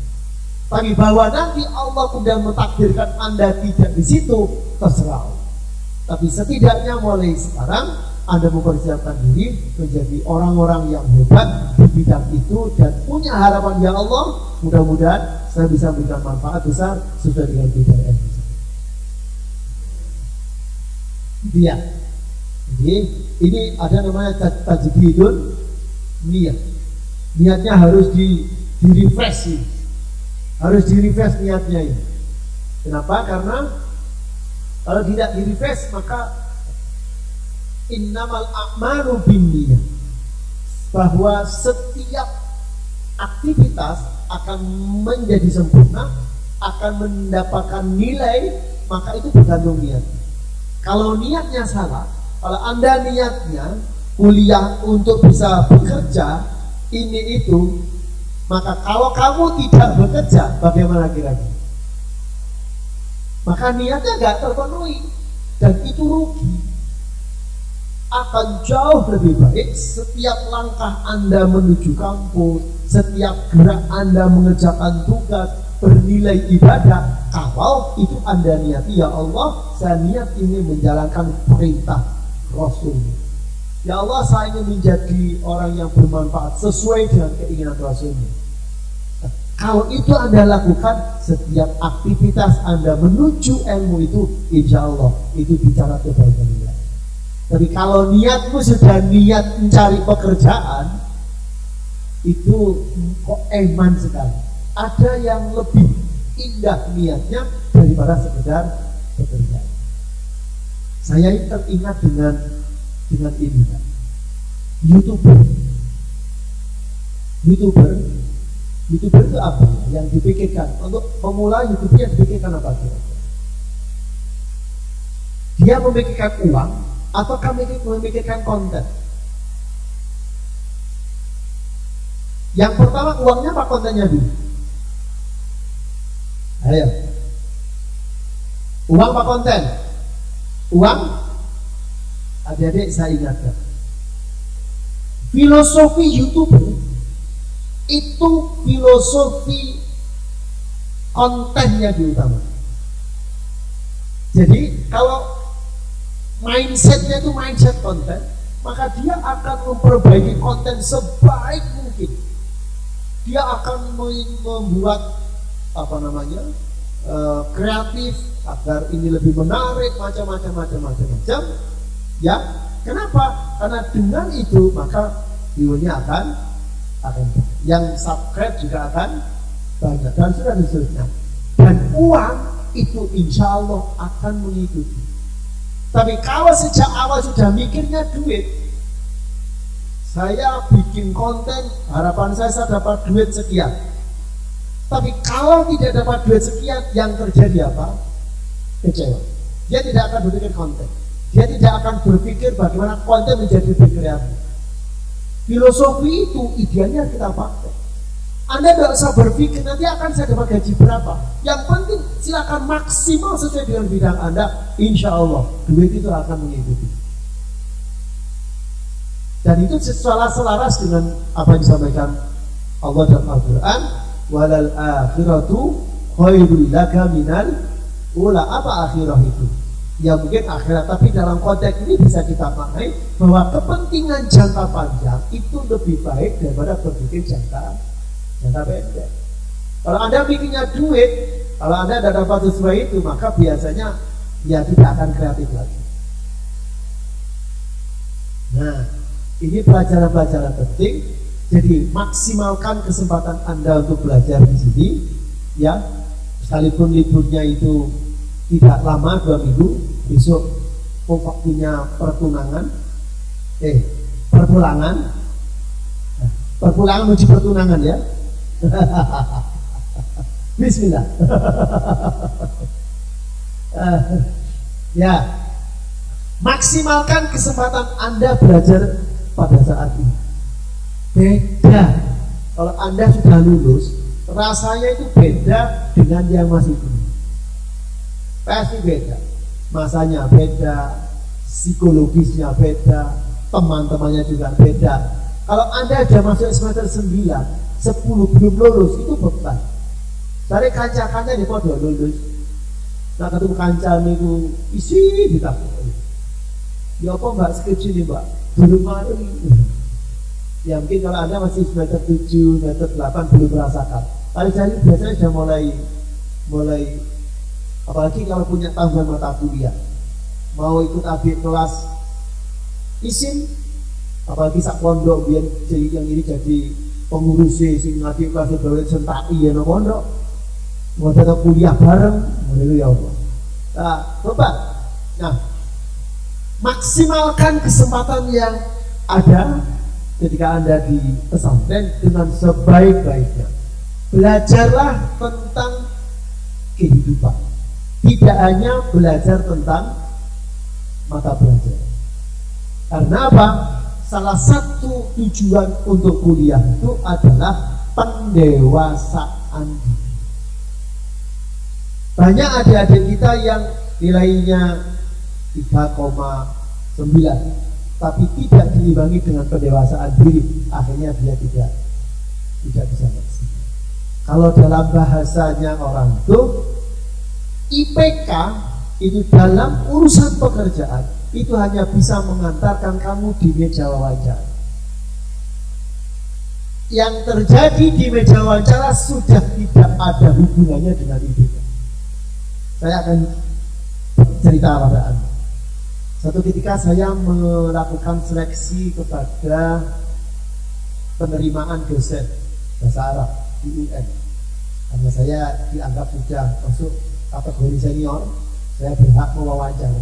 Tapi bahwa nanti Allah kemudian mentakdirkan Anda tidak di situ, terserah. Tapi setidaknya mulai sekarang Anda mempersiapkan diri menjadi orang-orang yang hebat di bidang itu dan punya harapan, ya Allah, mudah-mudahan saya bisa memberikan manfaat besar sesuai dengan bidang ilmu. Iya. Jadi ini ada namanya tajdidun niat. Niatnya harus di-refresh, harus di-refresh niatnya ini. Kenapa? Karena kalau tidak di-refresh maka innamal a'malu binniyah, bahwa setiap aktivitas akan menjadi sempurna, akan mendapatkan nilai, maka itu bergantung niat. Kalau niatnya salah, kalau Anda niatnya kuliah untuk bisa bekerja ini itu, maka kalau kamu tidak bekerja, bagaimana kira-kira? Maka niatnya nggak terpenuhi dan itu rugi. Akan jauh lebih baik setiap langkah Anda menuju kampus, setiap gerak Anda mengerjakan tugas bernilai ibadah, kalau itu Anda niati, ya Allah, saya niat ini menjalankan perintah Rasul. Ya Allah, saya ingin menjadi orang yang bermanfaat sesuai dengan keinginan Rasul. Kalau itu Anda lakukan, setiap aktivitas Anda menuju ilmu itu, insya Allah itu bicara kebaikan Allah. Tapi kalau niatmu sudah niat mencari pekerjaan, itu kok eman sekali. Ada yang lebih indah niatnya daripada sekedar bekerja. Saya teringat dengan YouTuber YouTuber itu apa? Yang dipikirkan untuk pemula YouTuber yang dipikirkan apa kira-kira? Dia memikirkan uang atau kami memikirkan konten? Yang pertama uangnya apa kontennya dulu? Ayo. Uang apa konten? Uang. Adik-adik saya ingatkan, filosofi YouTube itu filosofi kontennya diutamakan. Jadi kalau mindsetnya itu mindset konten, maka dia akan memperbaiki konten sebaik mungkin. Dia akan membuat kreatif agar ini lebih menarik, macam-macam. Ya, kenapa? Karena dengan itu maka view-nya akan yang subscribe juga akan banyak dan seterusnya. Dan uang itu insya Allah akan mengikuti. Tapi kalau sejak awal sudah mikirnya duit, saya bikin konten, harapan saya dapat duit sekian. Tapi kalau tidak dapat duit sekian, yang terjadi apa? Kecewa. Dia tidak akan berpikir konten. Dia tidak akan berpikir bagaimana konten menjadi lebih kreatif. Filosofi itu idealnya kita pakai. Anda tidak usah berpikir nanti akan saya dapat gaji berapa. Yang penting silakan maksimal sesuai dengan bidang Anda. Insya Allah duit itu akan mengikuti. Dan itu selaras dengan apa yang disampaikan Allah dalam Al-Quran. Walal akhiratu khairul laka minal ula. Apa akhirah itu? Ya mungkin akhirat, tapi dalam konteks ini bisa kita maknai bahwa kepentingan jangka panjang itu lebih baik daripada berpikir jangka pendek. Kalau Anda bikinnya duit, kalau Anda tidak dapat sesuai itu, maka biasanya ya tidak akan kreatif lagi. Nah, ini pelajaran-pelajaran penting. Jadi maksimalkan kesempatan Anda untuk belajar di sini, ya. Sekalipun liburnya itu tidak lama, 2 minggu, besok waktunya perpulangan menuju pertunangan ya. Bismillah. Ya, maksimalkan kesempatan Anda belajar pada saat ini. Beda kalau Anda sudah lulus, rasanya itu beda dengan yang masih dulu. Pasti beda, masanya beda, psikologisnya beda, teman-temannya juga beda. Kalau Anda sudah masuk semester 9, 10 belum lulus, itu beban. Dari kancakannya di podo lulus. Nah ketemu kancan itu isi ditakut. Ya apa mbak skripsi nih mbak? Belum ada. Ya mungkin kalau Anda masih semester 7, semester 8 belum merasakan. Tapi saya biasanya sudah mulai apalagi kalau punya tanggungan mata kuliah, mau ikut adik kelas isin, apalagi sak pondok biar jadi yang ini jadi pengurus sing adik kelas bawa sentaki ya no pondok, mau datang kuliah bareng, ya Allah. Nah, coba, maksimalkan kesempatan yang ada ketika Anda di pesantren dengan sebaik-baiknya. Belajarlah tentang kehidupan. Tidak hanya belajar tentang mata pelajaran. Karena apa? Salah satu tujuan untuk kuliah itu adalah pendewasaan diri. Banyak adik-adik kita yang nilainya 3,9 tapi tidak diimbangi dengan pendewasaan diri, akhirnya dia tidak bisa maksimal. Kalau dalam bahasanya orang itu IPK itu dalam urusan pekerjaan itu hanya bisa mengantarkan kamu di meja wawancara. Yang terjadi di meja wawancara sudah tidak ada hubungannya dengan IPK. Saya akan cerita pada Anda. Satu ketika saya melakukan seleksi kepada penerimaan dosen bahasa Arab di UN. Karena saya dianggap sudah masuk kategori senior, saya berhak mewawancara.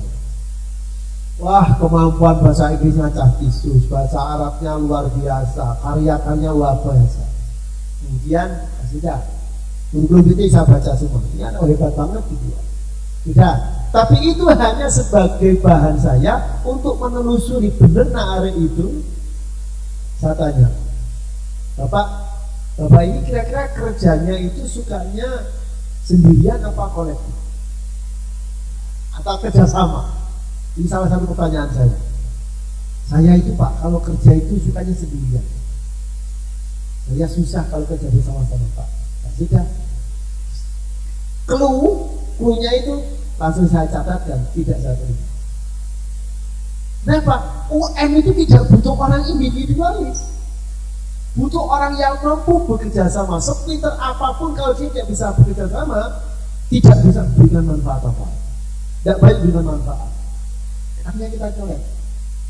Wah, kemampuan bahasa Inggrisnya cah tisus, bahasa Arabnya luar biasa, karya-karyanya luar biasa. Kemudian sudah, kurikulum itu saya baca semua. Ini anak hebat banget gitu ya. Sudah, tapi itu hanya sebagai bahan saya untuk menelusuri benar arek itu. Saya tanya, Bapak ini kira-kira kerjanya itu sukanya sendirian apa kolektif? Atau kerjasama? Ini salah satu pertanyaan saya. Saya itu Pak, kalau kerja itu sukanya sendirian. Saya susah kalau kerja bersama-sama Pak. Nah, sudah. Clue-nya itu langsung saya catat dan tidak saya terima. Kenapa? UM itu tidak butuh orang individualis. Butuh orang yang mampu bekerja sama. Sepinter apapun kalau dia tidak bisa bekerja sama, tidak bisa memberikan manfaat apa. Tidak baik dengan manfaat. Akhirnya kita colek.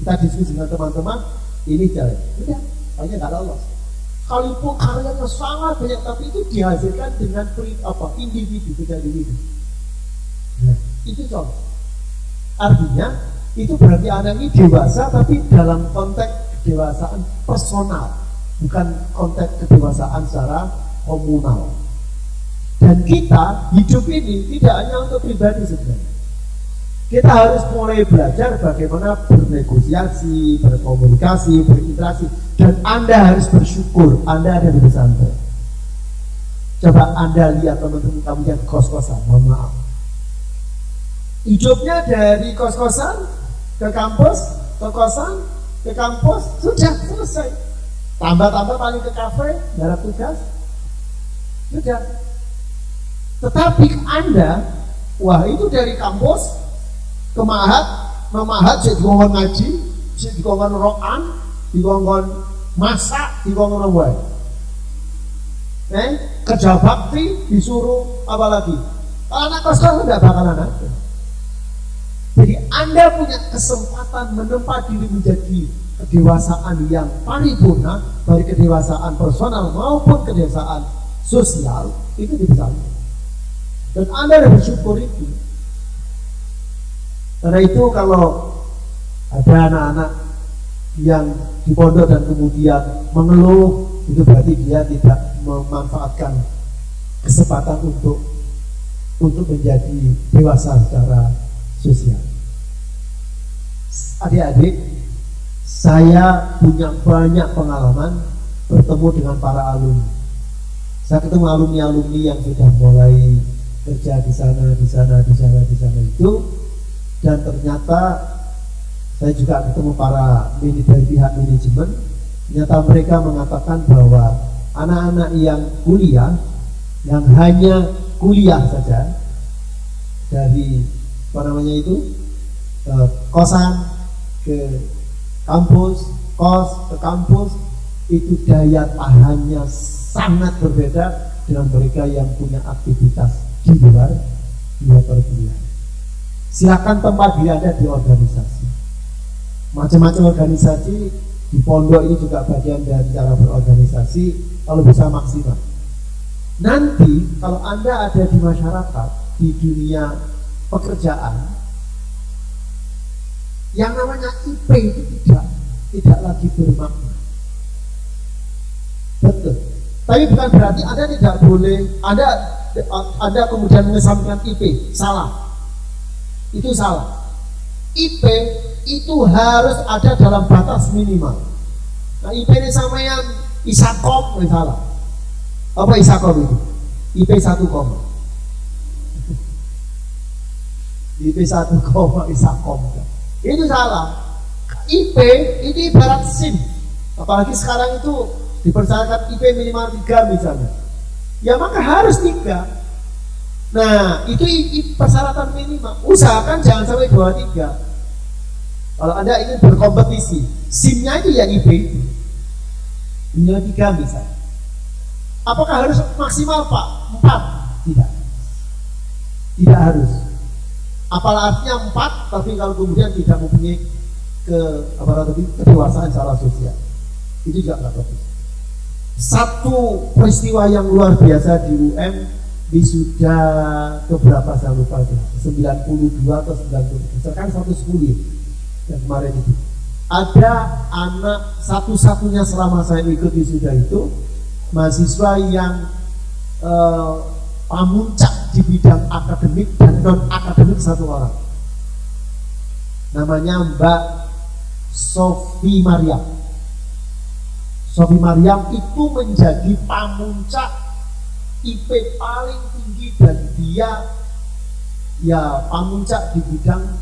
Kita diskusi dengan teman-teman, ini jalan. Udah, hanya nggak lolos. Kalaupun karyanya sangat banyak, tapi itu dihasilkan dengan individu, tidak individu. Nah, itu contoh. Artinya, itu berarti anak ini dewasa, tapi dalam konteks kedewasaan personal, bukan konteks kedewasaan secara komunal. Dan kita hidup ini tidak hanya untuk pribadi sebenarnya. Kita harus mulai belajar bagaimana bernegosiasi, berkomunikasi, berinteraksi. Dan Anda harus bersyukur Anda ada di pesantren. Coba Anda lihat teman-teman kamu yang kos-kosan, mohon maaf. Hidupnya dari kos-kosan ke kampus, ke kosan, ke kampus, sudah selesai. Tambah-tambah paling ke kafe, garap tugas, sudah. Tetapi Anda, wah itu dari kampus ke memahat, jadi dikongkon ngaji, jadi dikongkon rokan, dikongkon masak, dikongkon apa? Kerja bakti disuruh apa lagi? Kalau anak kos-kosan tidak bakalan ada. Jadi Anda punya kesempatan menempa diri menjadi kedewasaan yang paripurna, baik kedewasaan personal maupun kedewasaan sosial, itu di pesantren. Dan Anda harus bersyukur itu. Karena itu kalau ada anak-anak yang di pondok dan kemudian mengeluh, itu berarti dia tidak memanfaatkan kesempatan untuk menjadi dewasa secara sosial. Adik-adik, saya punya banyak pengalaman bertemu dengan para alumni. Saya ketemu alumni-alumni yang sudah mulai kerja di sana itu. Dan ternyata saya juga ketemu para dari pihak manajemen. Ternyata mereka mengatakan bahwa anak-anak yang kuliah, yang hanya kuliah saja dari kosan ke kampus, kos ke kampus, itu daya tahannya sangat berbeda dengan mereka yang punya aktivitas di luar perkuliahan. Silakan tempat diri Anda di organisasi. Macam-macam organisasi di pondok ini juga bagian dari cara berorganisasi kalau bisa maksimal. Nanti kalau Anda ada di masyarakat, di dunia pekerjaan, yang namanya IP itu tidak lagi bermakna. Betul. Tapi bukan berarti Anda tidak boleh, Anda kemudian mengesampingkan IP, salah. Itu salah. IP itu harus ada dalam batas minimal. Nah, IP ini sama yang Isakom salah. Apa Isakom itu? IP 1, IP 1, Isakom. Itu salah. IP itu ibarat SIM. Apalagi sekarang itu dipersyaratkan IP minimal 3 misalnya. Ya maka harus 3. Nah, itu persyaratan minimal. Usahakan jangan sampai 2-3. Kalau Anda ingin berkompetisi, SIM-nya itu yang IP itu. Minimal 3 misalnya. Apakah harus maksimal Pak? 4? Tidak. Tidak harus. Apalah artinya 4, tapi kalau kemudian tidak mempunyai kedewasaan secara sosial, itu juga nggak bagus. Satu peristiwa yang luar biasa di UM wisuda keberapa saya lupa itu 92 atau 90, misalkan 110 yang kemarin itu ada anak satu-satunya selama saya ikut wisuda itu, mahasiswa yang pamuncak di bidang akademik dan non akademik satu orang, namanya Mbak Sofi Mariam. Sofi Mariam itu menjadi pamuncak IP paling tinggi dan dia ya pamuncak di bidang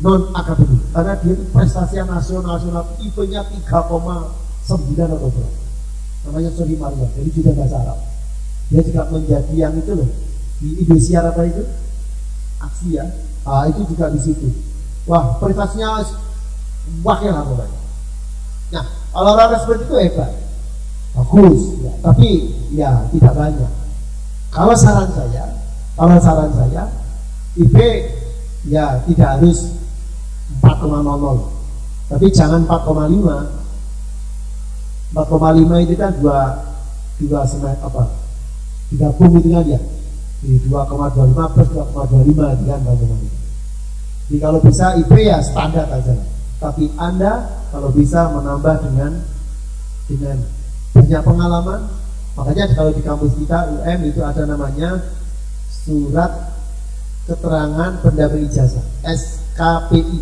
non akademik karena dia prestasi nasional IP-nya 3,9 atau berapa. Namanya Sofi Mariam, jadi juga bahasa Arab. Dia juga menjadi yang itu loh di Indonesia apa itu aksi ya, itu juga di situ. Wah, prestasinya wah ya lah pokoknya. Nah, kalau orang seperti itu hebat, bagus, ya. Tapi ya tidak banyak. Kalau saran saya, IP ya tidak harus 4,00, tapi jangan 4,5. 4,5 itu kan dua semester apa? Digabung itu kan ya. Di 2,25 plus 2,25 itu kan bagaimana? Jadi kalau bisa IP ya standar aja. Tapi Anda kalau bisa menambah dengan banyak pengalaman. Makanya kalau di kampus kita UM itu ada namanya surat keterangan pendaftar ijazah, SKPI,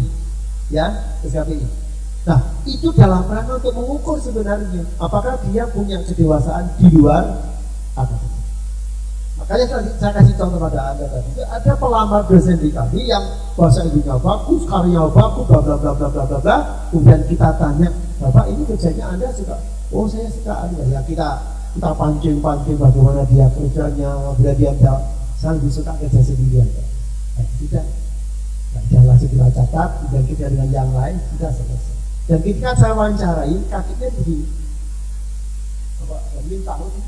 ya SKPI. Nah itu dalam rangka untuk mengukur sebenarnya apakah dia punya kedewasaan di luar akademik. Makanya saya kasih contoh pada Anda tadi, ada pelamar dosen di kami yang bahasa Inggrisnya bagus, karyanya bagus, bla bla bla bla bla bla bla. Kemudian kita tanya, Bapak ini kerjanya Anda suka? Oh saya suka Anda. Ya kita pancing bagaimana dia kerjanya, bila dia saya lebih suka kerja sendirian. Tidak, langsung kita catat, dan kita dengan yang lain sudah selesai. Dan ketika saya wawancarai, kakinya begini. Bapak, ingin tahu sih?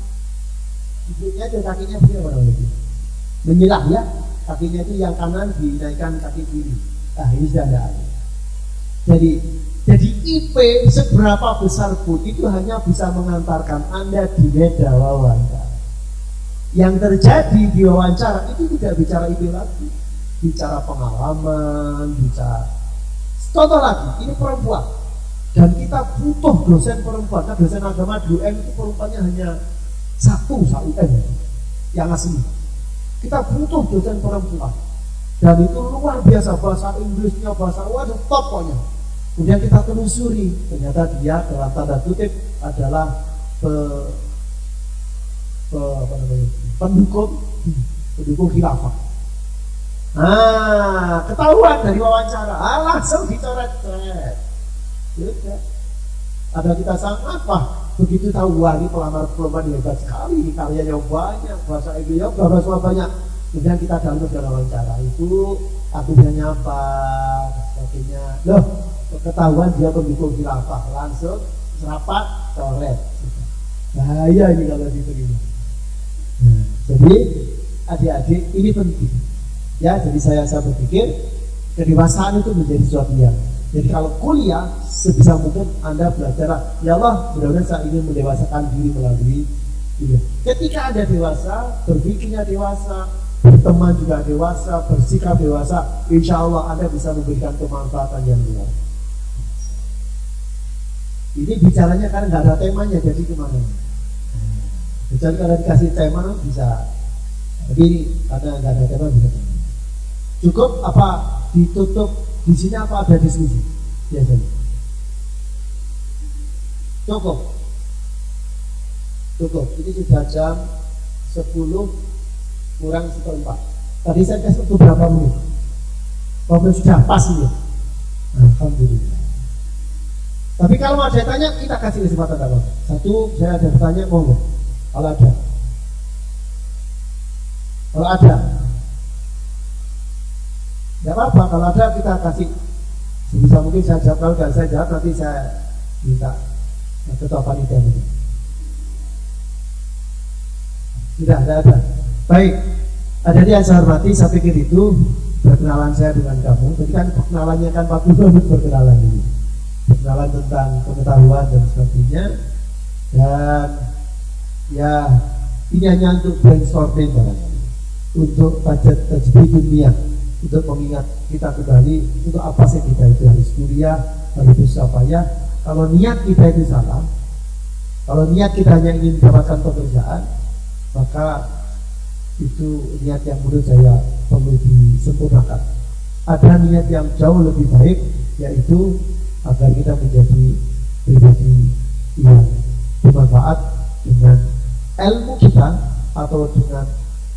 Hidupnya dan kakinya begini apa namanya? Menyilah ya, kakinya itu yang kanan dinaikkan kaki kiri. Nah ini sudah ada. Jadi IP seberapa besar pun itu hanya bisa mengantarkan Anda di meja wawancara. Yang terjadi di wawancara itu tidak bicara IP lagi, bicara pengalaman, bicara. Contoh lagi, ini perempuan dan kita butuh dosen perempuan. Nah, dosen agama di UM itu perempuannya hanya satu UM yang asli. Kita butuh dosen perempuan dan itu luar biasa, bahasa Inggrisnya bahasa top pokoknya. Kemudian kita telusuri, ternyata dia dalam tanda kutip adalah pendukung khilafah. Nah, ketahuan dari wawancara, langsung dicoret-coret. Ada kita sangat begitu tahu, wah ini pelamar perempuan hebat sekali, karyanya banyak, bahasa Inggrisnya bahasa banyak. Kemudian kita dalam wawancara itu akidahnya apa, sebagainya. Loh, ketahuan dia pendukung khilafah, langsung serapat, coret. Bahaya ini kalau diterima. Jadi adik-adik ini penting. Ya, jadi saya berpikir kedewasaan itu menjadi sesuatu yang. Jadi kalau kuliah sebisa mungkin Anda belajar, ya Allah, mudah-mudahan saya ingin mendewasakan diri melalui kuliah. Ketika Anda dewasa, berpikirnya dewasa, berteman juga dewasa, bersikap dewasa, insya Allah Anda bisa memberikan kemanfaatan yang luar. Ini bicaranya karena nggak ada temanya, jadi kemana? Kecuali kalau dikasih tema bisa, tapi karena nggak ada tema bisa. Cukup apa ditutup di sini apa ada diskusi biasanya? Cukup. Ini sudah jam 10 kurang 1/4. Tadi saya kasih waktu berapa menit? Kalau sudah pas ini. Alhamdulillah. Tapi kalau ada tanya kita kasih kesempatan apa? Satu, saya ada bertanya, monggo. Kalau ada. Tidak apa-apa, kalau ada kita kasih. Sebisa mungkin saya jawab, kalau tidak saya jawab nanti saya minta ketua panitia. Sudah ada. Baik, ada yang saya hormati, saya pikir itu perkenalan saya dengan kamu. Jadi kan perkenalannya kan 40 menit perkenalan ini. Perkenalan tentang pengetahuan dan sebagainya. Dan ya ini hanya untuk brainstorming barangkali, untuk tajwid dunia, untuk mengingat kita kembali untuk apa sih kita itu harus kuliah, harus apa ya. Kalau niat kita itu salah, Kalau niat kita hanya ingin mendapatkan pekerjaan, maka itu niat yang menurut saya perlu disempurnakan. Ada niat yang jauh lebih baik, yaitu agar kita menjadi pribadi yang bermanfaat dengan ilmu kita, atau dengan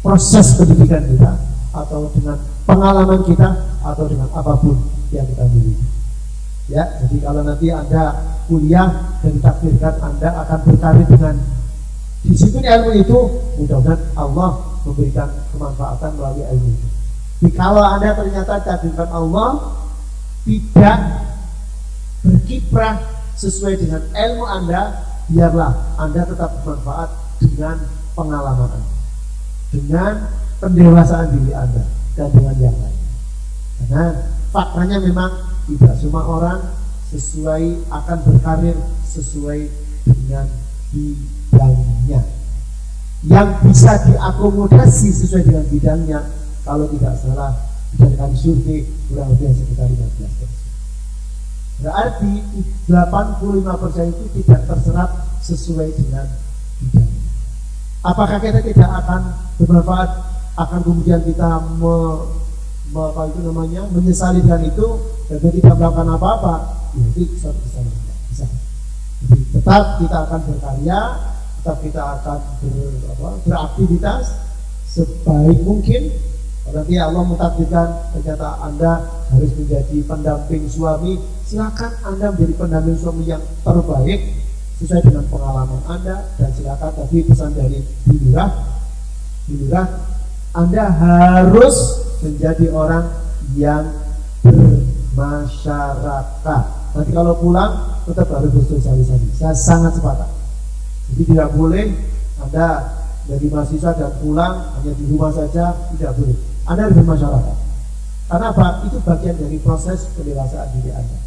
proses pendidikan kita, atau dengan pengalaman kita, atau dengan apapun yang kita miliki. Ya, jadi kalau nanti Anda kuliah dan ditakdirkan Anda akan berkarir dengan disiplin ilmu itu, mudah-mudahan Allah memberikan kemanfaatan melalui ilmu itu. Jadi kalau Anda ternyata ditakdirkan Allah tidak berkiprah sesuai dengan ilmu Anda, biarlah Anda tetap bermanfaat dengan pengalaman Anda, dengan pendewasaan diri Anda, dan dengan yang lain. Karena faktanya memang tidak semua orang akan berkarir sesuai dengan bidangnya. Yang bisa diakomodasi sesuai dengan bidangnya, kalau tidak salah berdasarkan survei kurang lebih sekitar 15%. Berarti 85% itu tidak terserap sesuai dengan bidangnya. Apakah kita tidak akan bermanfaat, akan kemudian kita menyesali dengan itu dan tidak melakukan apa-apa? Ya, itu suatu kesalahan. Jadi tetap kita akan berkarya, tetap kita akan beraktivitas sebaik mungkin. Nanti Allah mentakdirkan ternyata Anda harus menjadi pendamping suami, silakan Anda menjadi pendamping suami yang terbaik sesuai dengan pengalaman Anda. Dan silakan, tapi pesan dari Lurah, Anda harus menjadi orang yang bermasyarakat. Nanti kalau pulang tetap harus bersosialisasi. Saya sangat sepakat. Jadi tidak boleh Anda dari mahasiswa dan pulang hanya di rumah saja, tidak boleh. Anda harus bermasyarakat. Karena apa? Itu bagian dari proses pendewasaan diri Anda.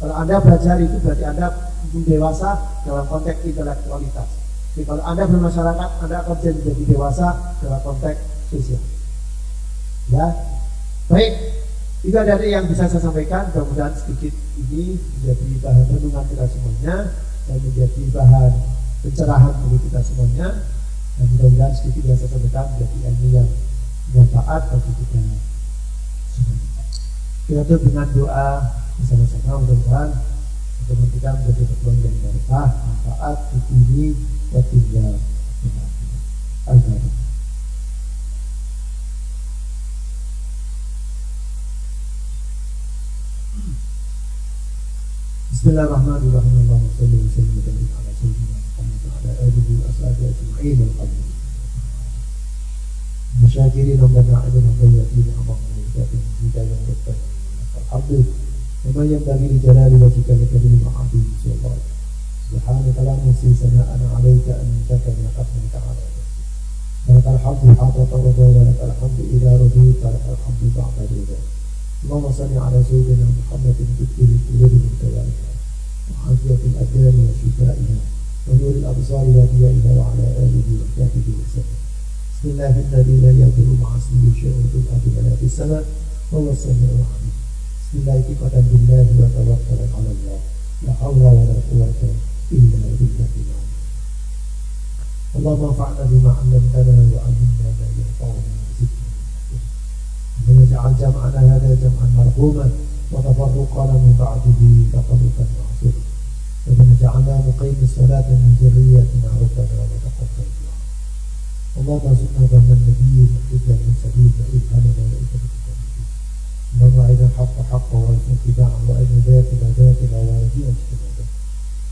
Kalau Anda belajar itu berarti Anda dewasa dalam konteks intelektualitas. Jadi kalau Anda bermasyarakat, Anda akan menjadi dewasa dalam konteks sosial. Ya, baik. Itu ada yang bisa saya sampaikan. Mudah-mudahan sedikit ini menjadi bahan renungan kita semuanya dan menjadi bahan pencerahan bagi kita semuanya. Dan mudah-mudahan sedikit yang saya sampaikan menjadi ilmu yang bermanfaat bagi kita semuanya. Kita tutup dengan doa bersama-sama, mudah-mudahan kita menjadi pertemuan yang berkah, manfaat di diri dan tinggal al-Fatihah. Bismillahirrahmanirrahim. Allahumma shalli wa sallim wa barik ala sayyidina Muhammad wa ala alihi wa ashabihi ajma'in wal qadr. Musyakirin wa na'ibun wa bayyidin amamna wa batin hidayah wa batin. Alhamdulillah. Wa yang bagi di jalali wa jika lakadim ma'adim insyaallah. Subhanaka la nuhsi sana'ana 'alaika anta ya qadir ta'ala. Lakal hamdu hatta tawada wa lakal hamdu ila rabbika lakal hamdu ba'da ridha. Allahumma salli ala sayyidina Muhammadin fi kulli qulubin tawalika. وعافية الأبدان وشفائها ونور الأبصار وضيائها وعلى آله وصحبه وسلم. بسم الله الذي لا يضر مع اسمه شيء في الأرض ولا في السماء وهو السميع العليم. بسم الله ثقة بالله وتوكلا على الله لا حول ولا قوة إلا بالله. اللهم انفعنا بما علمتنا وعلمنا ما ينفعنا وزدنا علما. واجعل جمعنا هذا جمعا مرحوما وتفرقنا من بعده تفرقا معصوما. ومن جعلنا مقيم الصلاة من ذريتنا ربنا وتقبل دعاء. اللهم ارزقنا ظن النبيين وحجة المرسلين وإلهامنا وإلهام المتقين. اللهم أرنا الحق حقا وارزقنا اتباعه وأرنا الباطل باطلا وارزقنا اجتنابه.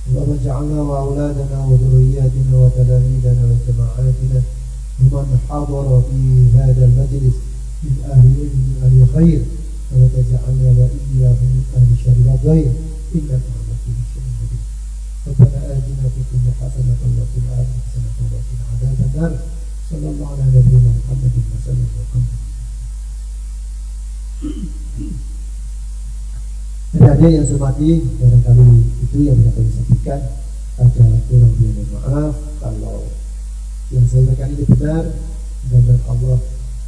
اللهم اجعلنا وأولادنا وذرياتنا وتلاميذنا وجماعاتنا ومن حضر في هذا المجلس من أهل العلم من أهل الخير، ولا تجعلنا وإياهم من أهل الشر والضير إنك على كل شيء قدير. ربنا آتنا في الدنيا حسنة وفي الآخرة حسنة وقنا عذاب النار. صلى الله على نبينا محمد وسلم. Adik-adik yang saya hormati, barangkali itu yang bisa kami sampaikan. Ada kurang lebih maaf kalau yang saya sampaikan ini benar, dan Allah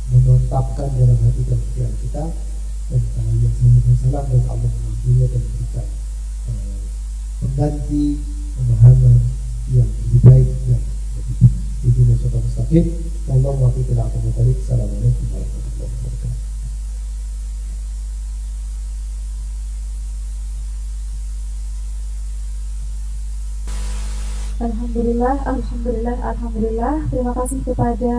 memantapkan dalam hati dan pikiran kita. Dan kalau yang saya salah, dan Allah mengambilnya dan memberikan pengganti pemahaman yang masjid. Wallahu muwaffiq ila aqwamit thoriq. Assalamualaikum warahmatullahi wabarakatuh. Alhamdulillah. Terima kasih kepada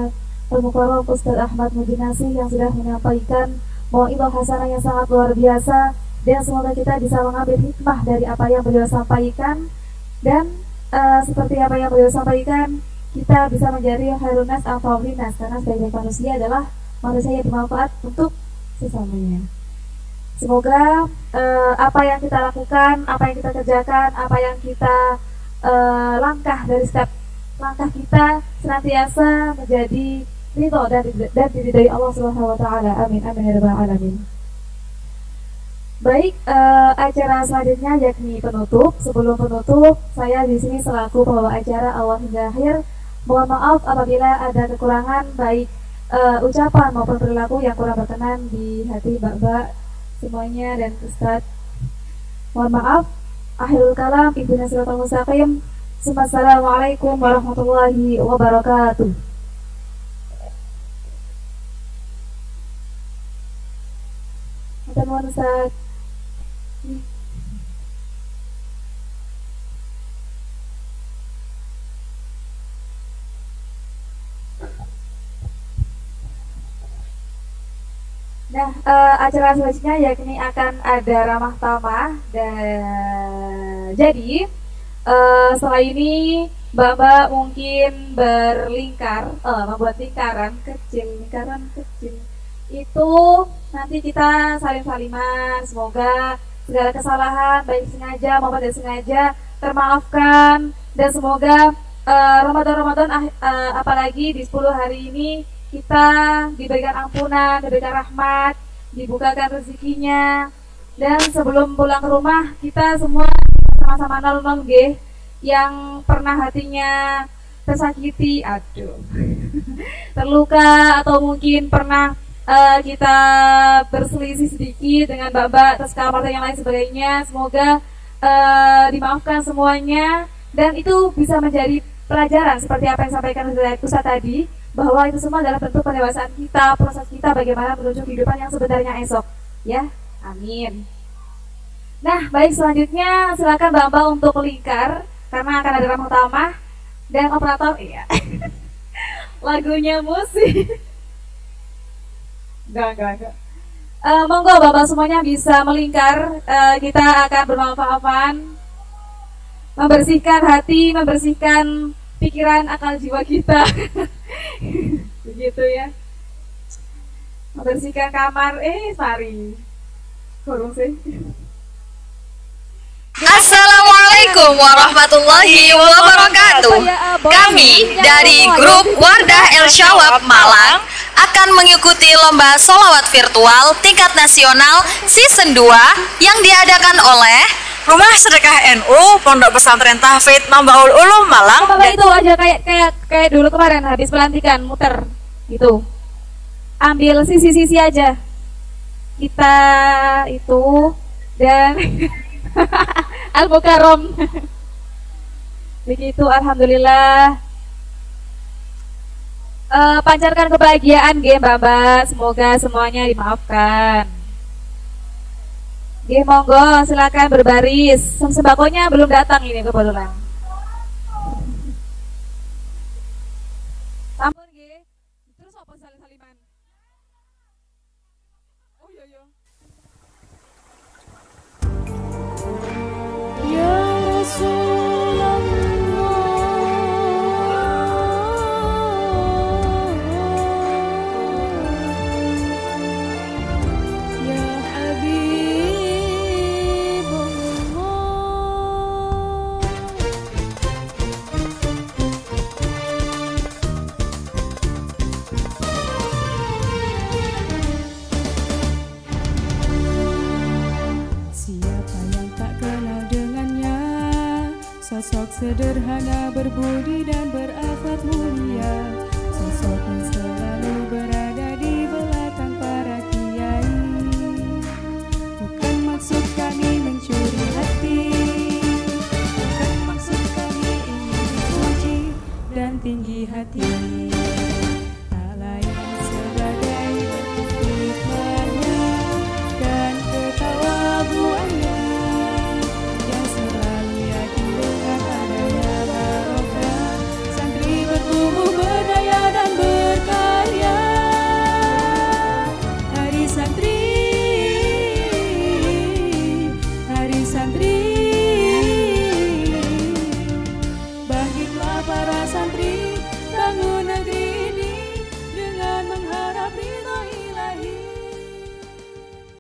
Al-Mukarram Ustadz Ahmad Mujinasi yang sudah menyampaikan mau'izah hasanah yang sangat luar biasa, dan semoga kita bisa mengambil hikmah dari apa yang beliau sampaikan, dan seperti apa yang beliau sampaikan, kita bisa menjadi khairun nas anfa'un linnas, karena sebaik manusia adalah manusia yang bermanfaat untuk sesamanya. Semoga apa yang kita lakukan, apa yang kita kerjakan, apa yang kita langkah dari setiap langkah kita senantiasa menjadi ridho dan diridhai Allah Subhanahu wa taala. Amin amin ya rabbal alamin. Baik, acara selanjutnya yakni penutup. Sebelum penutup, saya di sini selaku pembawa acara awal hingga akhir mohon maaf apabila ada kekurangan baik ucapan maupun perilaku yang kurang berkenan di hati Mbak-mbak semuanya dan Ustadz. Mohon maaf. Akhirul kalam, ihdinas siratal mustaqim. Assalamualaikum warahmatullahi wabarakatuh. Mohon Ustaz. Nah, acara selanjutnya yakni akan ada ramah tamah, dan jadi setelah ini Mbak-mbak mungkin berlingkar, membuat lingkaran kecil itu nanti kita saling-saliman. Semoga segala kesalahan baik sengaja maupun tidak sengaja termaafkan, dan semoga Ramadan apalagi di 10 hari ini kita diberikan ampunan, diberikan rahmat, dibukakan rezekinya, dan sebelum pulang ke rumah kita semua sama-sama nol yang pernah hatinya tersakiti, terluka, atau mungkin pernah kita berselisih sedikit dengan mbak-mbak atas kamar dan yang lain sebagainya. Semoga dimaafkan semuanya, dan itu bisa menjadi pelajaran seperti apa yang disampaikan Ustaz tadi, bahwa itu semua adalah bentuk pendewasaan kita, proses kita bagaimana menuju kehidupan yang sebenarnya esok, ya. Amin. Nah, baik, selanjutnya silakan Mbak-mbak untuk lingkar karena akan ada ramah tamah dan operator, iya. Lagunya musik. Enggak. Monggo Bapak semuanya bisa melingkar. Kita akan bermaaf-maafan, membersihkan hati, membersihkan pikiran, akal jiwa kita. Begitu ya. Membersihkan kamar. Mari. Kurung sih. Assalamualaikum warahmatullahi wabarakatuh. Kami dari grup Wardah El Syawab Malang akan mengikuti lomba sholawat virtual tingkat nasional season 2 yang diadakan oleh Rumah Sedekah NU Pondok Pesantren Tahfidz Mambaul Ulum Malang. Bapak itu aja kayak dulu kemarin habis pelantikan muter gitu. Ambil sisi-sisi aja. Kita itu dan Al-Mukarram. Begitu, alhamdulillah. Pancarkan kebahagiaan Mbak-mbak, semoga semuanya dimaafkan. Monggo silakan berbaris. Sembakonya belum datang ini kebetulan. Sampun terus apa saling-saliman? Oh iya. Ya Rasulullah, ya Habibullah. Siapa yang tak kenal dengannya, sosok sederhana, berbudi dan berakhlak mulia, sosok yang selalu berada di belakang para kiai. Bukan maksud kami mencuri hati, bukan maksud kami ingin dipuji dan tinggi hati.